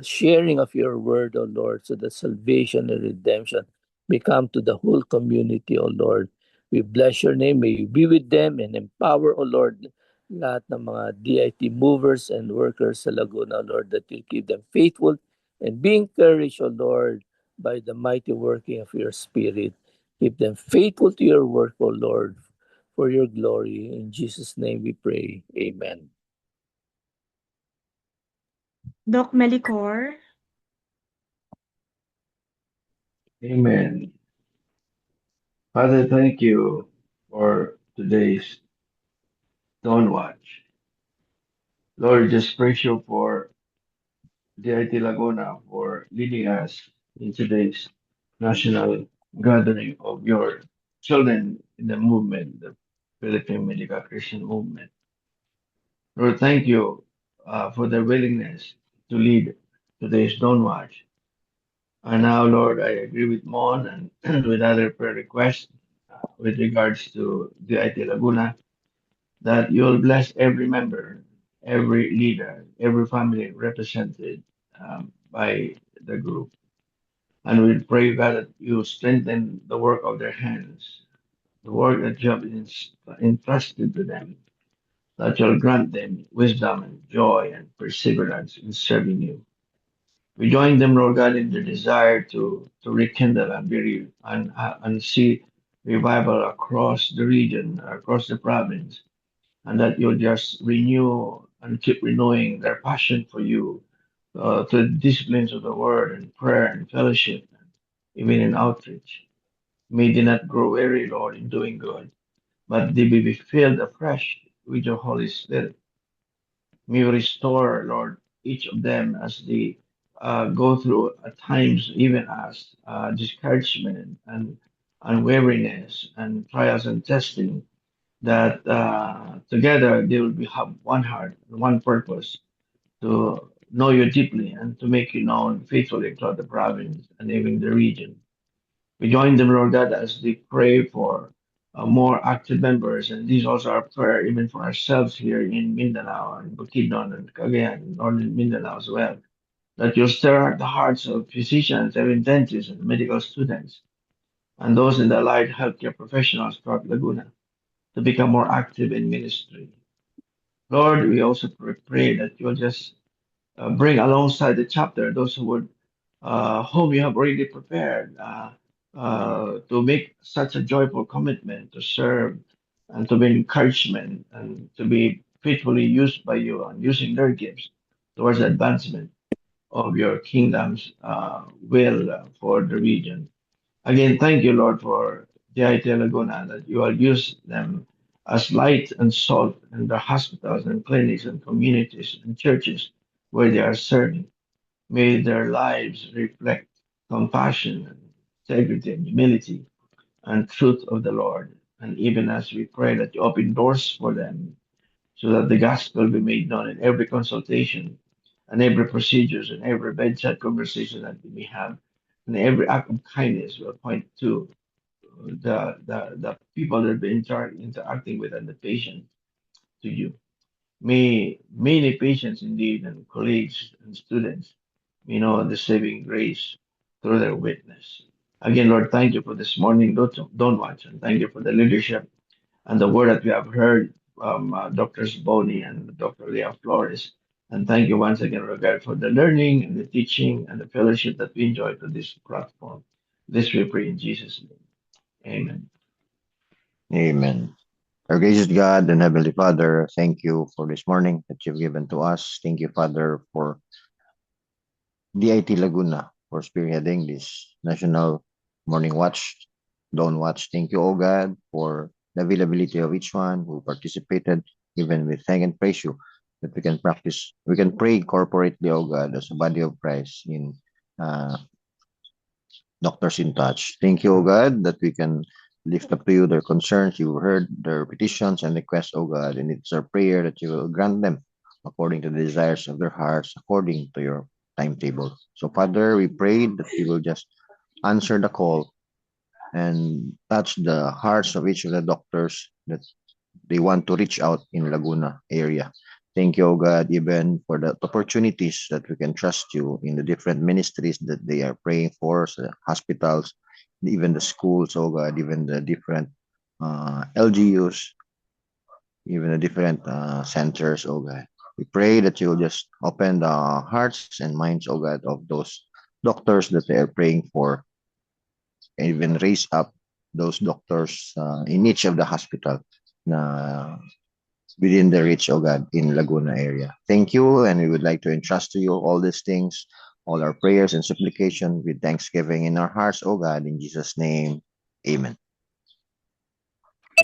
sharing of your word, O Lord, so that salvation and redemption may come to the whole community, O Lord. We bless your name. May you be with them and empower, O Lord, lahat ng mga DIT movers and workers sa Laguna, O Lord, that you keep them faithful and be encouraged, O Lord, by the mighty working of your Spirit. Keep them faithful to your work, O Lord, for your glory. In Jesus' name we pray. Amen. Doc Melicor. Amen. Father, thank you for today's Dawn Watch. Lord, just praise you for DIT Laguna for leading us in today's national gathering of your children in the movement, the Philippine Medical Christian Movement. Lord, thank you for their willingness to lead today's Dawn Watch. And now, Lord, I agree with Mon and with other prayer requests with regards to DIT Laguna, that you'll bless every member, every leader, every family represented by the group. And we pray, God, that you strengthen the work of their hands, the work that you have entrusted to them, that you'll grant them wisdom and joy and perseverance in serving you. We join them, Lord God, in their desire to rekindle and and see revival across the region, across the province, and that you'll just renew and keep renewing their passion for you, to the disciplines of the word and prayer and fellowship, even in outreach. May they not grow weary, Lord, in doing good, but they be filled afresh with your Holy Spirit. May you restore, Lord, each of them as they go through at times, even as discouragement and unwariness and trials and testing, that together they will have one heart, one purpose to know you deeply and to make you known faithfully throughout the province and even the region. We join them, Lord God, as they pray for more active members, and these also are prayer even for ourselves here in Mindanao and Bukidnon and Cagayan and Northern Mindanao as well. That you'll stir the hearts of physicians, even dentists and medical students, and those in the allied healthcare professionals throughout Laguna to become more active in ministry. Lord, we also pray that you'll just bring alongside the chapter those who would, whom you have already prepared to make such a joyful commitment to serve and to be encouragement and to be faithfully used by you and using their gifts towards the advancement of your kingdom's will for the region. Again, thank you, Lord, for DIT Laguna, that you will use them as light and salt in the hospitals and clinics and communities and churches where they are serving. May their lives reflect compassion and integrity and humility and truth of the Lord. And even as we pray that you open doors for them so that the gospel be made known in every consultation and every procedures and every bedside conversation that we may have, and every act of kindness will point to the people that be interacting with and the patient to you. May many patients indeed and colleagues and students may know the saving grace through their witness. Again, Lord, thank you for this morning. Don't watch, and thank you for the leadership and the word that we have heard from Drs. Boney and Dr. Leah Flores And thank you once again, Lord God, for the learning and the teaching and the fellowship that we enjoy to this platform. This we pray in Jesus' name. Amen. Amen. Our gracious God and Heavenly Father, thank you for this morning that you've given to us. Thank you, Father, for DIT Laguna for spearheading this National Morning Watch, Dawn Watch. Thank you, O God, for the availability of each one who participated. Even we thank and praise you that we can pray corporately, O God, as a body of Christ in uh, Doctors in Touch. Thank you, O God, that we can lift up to you their concerns. You heard their petitions and requests, O God, and it's our prayer that you will grant them according to the desires of their hearts, according to your timetable. So, Father, we pray that you will just answer the call and touch the hearts of each of the doctors that they want to reach out in Laguna area. Thank you, O God, even for the opportunities that we can trust you in the different ministries that they are praying for, so the hospitals, even the schools, oh God, even the different LGUs, even the different centers, oh God. We pray that you'll just open the hearts and minds, oh God, of those doctors that they are praying for, and even raise up those doctors in each of the hospital na within the reach, oh God, in Laguna area. Thank you, and we would like to entrust to you all these things, all our prayers and supplication with thanksgiving in our hearts, oh God, in Jesus' name. Amen.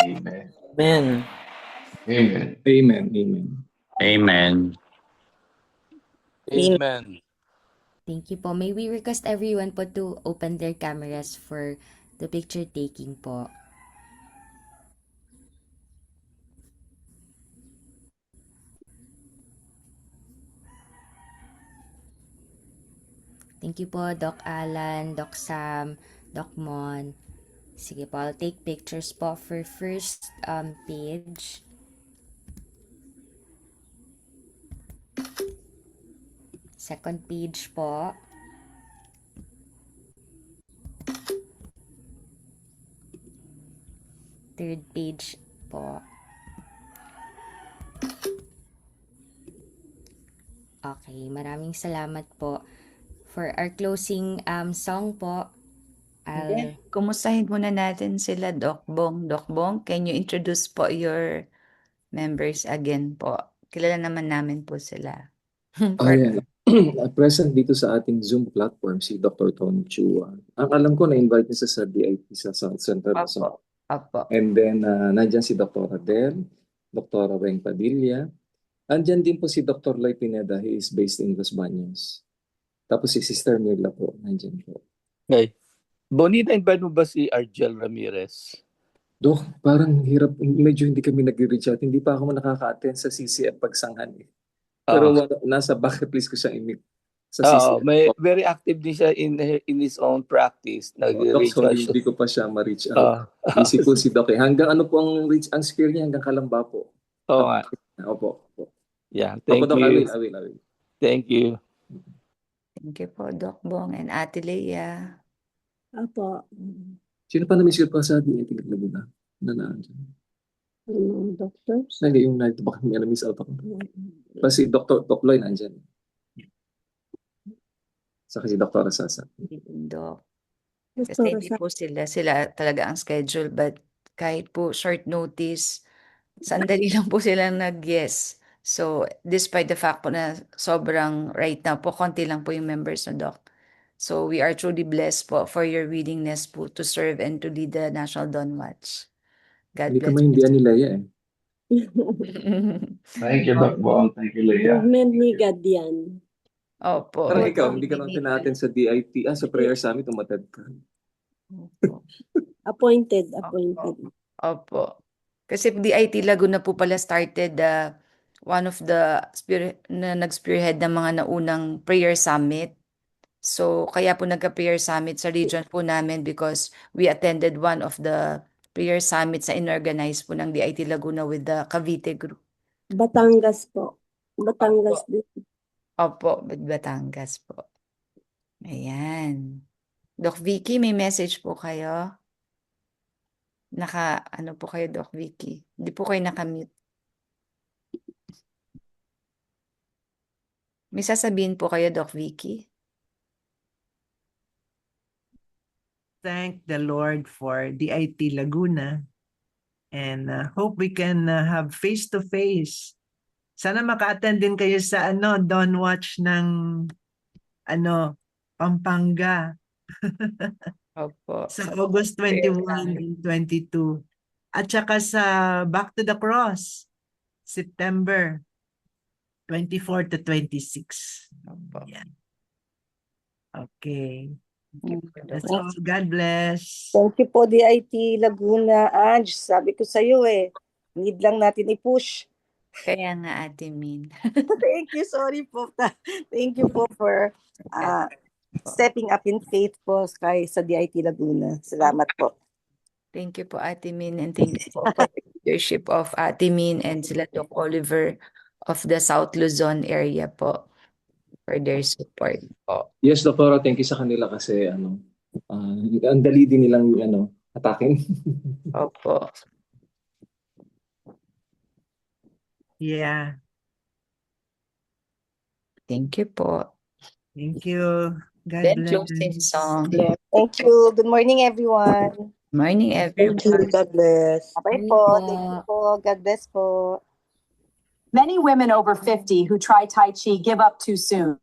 Amen. Amen. Amen. Amen. Amen. Amen. Amen. Thank you po. May we request everyone po to open their cameras for the picture taking po. Thank you po, Doc Alan, Doc Sam, Doc Mon. Sige po, I'll take pictures po for first page. Second page po. Third page po. Okay, maraming salamat po. For our closing song po, Then, I'll... kumustahin muna natin sila, Doc Bong. Doc Bong, can you introduce po your members again po? Kilala naman namin po sila. Ayan. Present dito sa ating Zoom platform si Dr. Tony Chua. Ang alam ko na-invite niya sa DIT sa South Central Luzon. Opo. Opo. And then, nandyan si Dr. Adel, Dr. Weng Padilla. Andyan din po si Dr. Loy Pineda. He is based in Los Baños. Tapos si Sister Mirla po, nandyan po. Okay. Bonita, invite mo ba si Argel Ramirez? Dok, parang hirap, medyo hindi kami nag-reach out. Hindi pa ako nakaka-attend sa CCF pagsanghan eh. Pero nasa bucket list ko siya sa CCF. May very active din siya in his own practice. Dok, so hindi ko pa siya ma-reach out. Busy po si Doc eh. Hanggang ano po ang sphere niya hanggang Kalamba po. Oo nga. Opo. Yeah, thank Opo, Doc, you. I will. Thank you. Thank you po, Doc Bong and Ate Leia. Apo. Sino pa na-miss pa sa atin? Tingnan mo ba? Nandiyan. Doctors? Hindi, yung night baka may na-miss out ako. Kasi Dr. Loy nandyan. Saka si Dr. Sasa. Doc. Kasi hindi po sila talaga ang schedule, but kahit po short notice, sandali lang po silang nag-yes. So, despite the fact po na sobrang right now po, konti lang po yung members na Doc. So, we are truly blessed po for your willingness po to serve and to lead the National Dawn Watch. God Hindi ka bless. maindihan ni Leia eh. Thank you, Doc Bong. Thank you, Leia. Movement ni God yan. Opo. Parang ikaw, hindi ka naman pinatin sa DIT. Sa prayer summit, umatid ka. Appointed. Opo. Kasi DIT Laguna po pala started one of the nag-spearhead ng mga naunang prayer summit. So, kaya po nagka-prayer summit sa region po namin because we attended one of the prayer summits na inorganize po ng DIT Laguna with the Cavite group. Batangas po. Batangas din. Opo, Batangas po. Ayan. Doc Vicky, may message po kayo? Ano po kayo, Doc Vicky? Hindi po kayo nakamute. May sasabihin po kayo, Doc Vicky? Thank the Lord for DIT Laguna and hope we can have face-to-face. Sana maka-attend din kayo sa Dawn Watch ng Pampanga Opo. sa August 21 and 22. At saka sa Back to the Cross, September 24 to 26. Opo. Yeah. Okay. That's all. God bless. Thank you po, DIT Laguna. Ange, sabi ko sa'yo need lang natin i-push. Kaya nga, Ate Min. Thank you, sorry po. Thank you po for stepping up in faith po sa DIT Laguna. Salamat po. Thank you po, Ate Min, and thank you po for the leadership of Ate Min and sila Doc Oliver of the South Luzon area po for their support po. Yes, Doktora, thank you sa kanila kasi ang dali din nilang atakin. Opo. Yeah. Thank you po. Thank you. God Then bless. closing song. Yeah. Thank you. Good morning, everyone. Morning, everyone. Thank you. God bless. Bye po. Thank you po. God bless po. Many women over 50 who try Tai Chi give up too soon.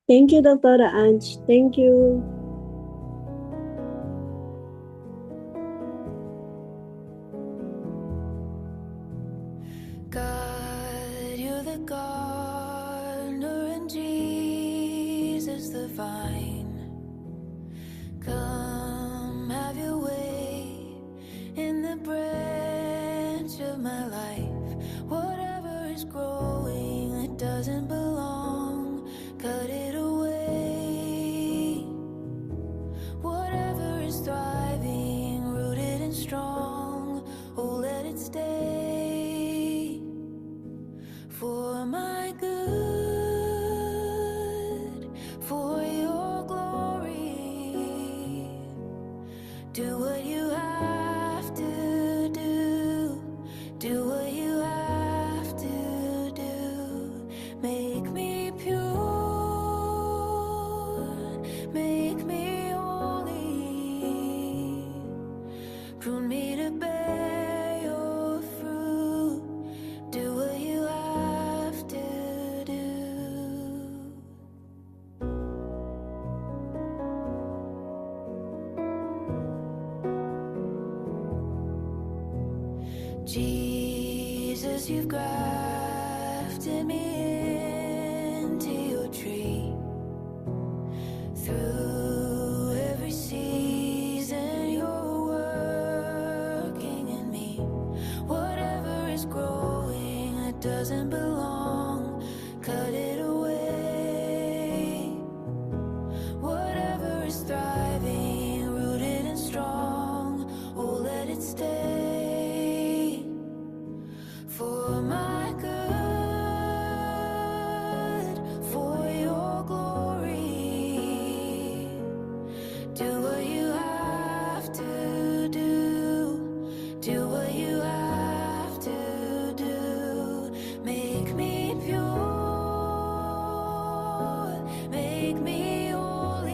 Thank you, Dr. Ange. Thank you. God, you're the gardener and Jesus the vine. Come have your way in the branch of my life. Whatever is growing that doesn't belong, cut it away. Whatever is thriving, rooted and strong, oh, let it stay. For my good, for your glory, do what you have to do, do what you have to do. Make me pure, make me holy, prune me to bear your fruit, do what you have to do. Jesus, you've grafted me into your tree. Through every season, you're working in me. Whatever is growing that doesn't belong, cut it away. Whatever is thriving, rooted and strong, oh, let it stay. For my good, for your glory, do what you have to do, do what you have to do. Make me pure, make me holy,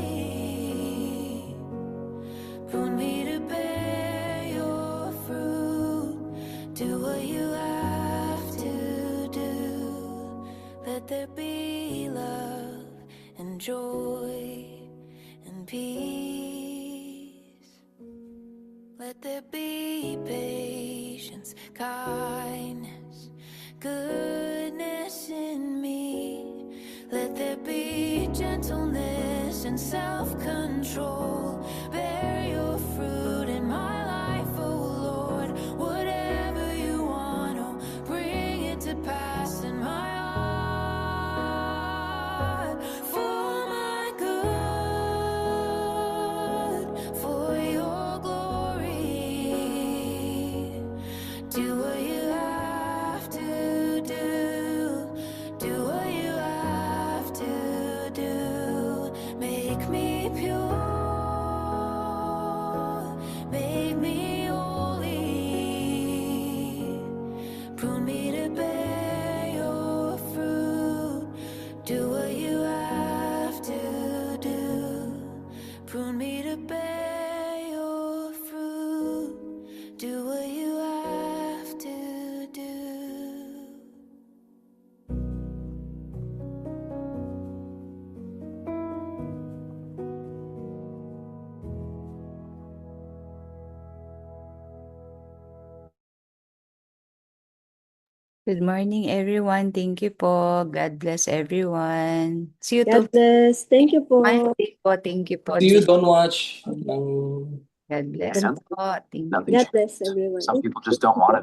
prune me to bear your fruit, do what you have to do. Let there be love and joy and peace. Let there be patience, kindness, goodness in me. Let there be gentleness and self-control. Bear your fruit in my life, oh Lord. Whatever you want, oh, bring it to pass in my heart. For my good, for your glory, do what you have to do, do what you have to do. Prune me to bear your fruit. Do what you have to do. Prune me to bear your fruit. Do what you have to do. Good morning, everyone. Thank you po. God bless everyone. See you God bless. Thank you po. Monday po. Thank you po. See you, Don't Watch. God bless po. Thank you. God bless everyone. Some people just don't want it.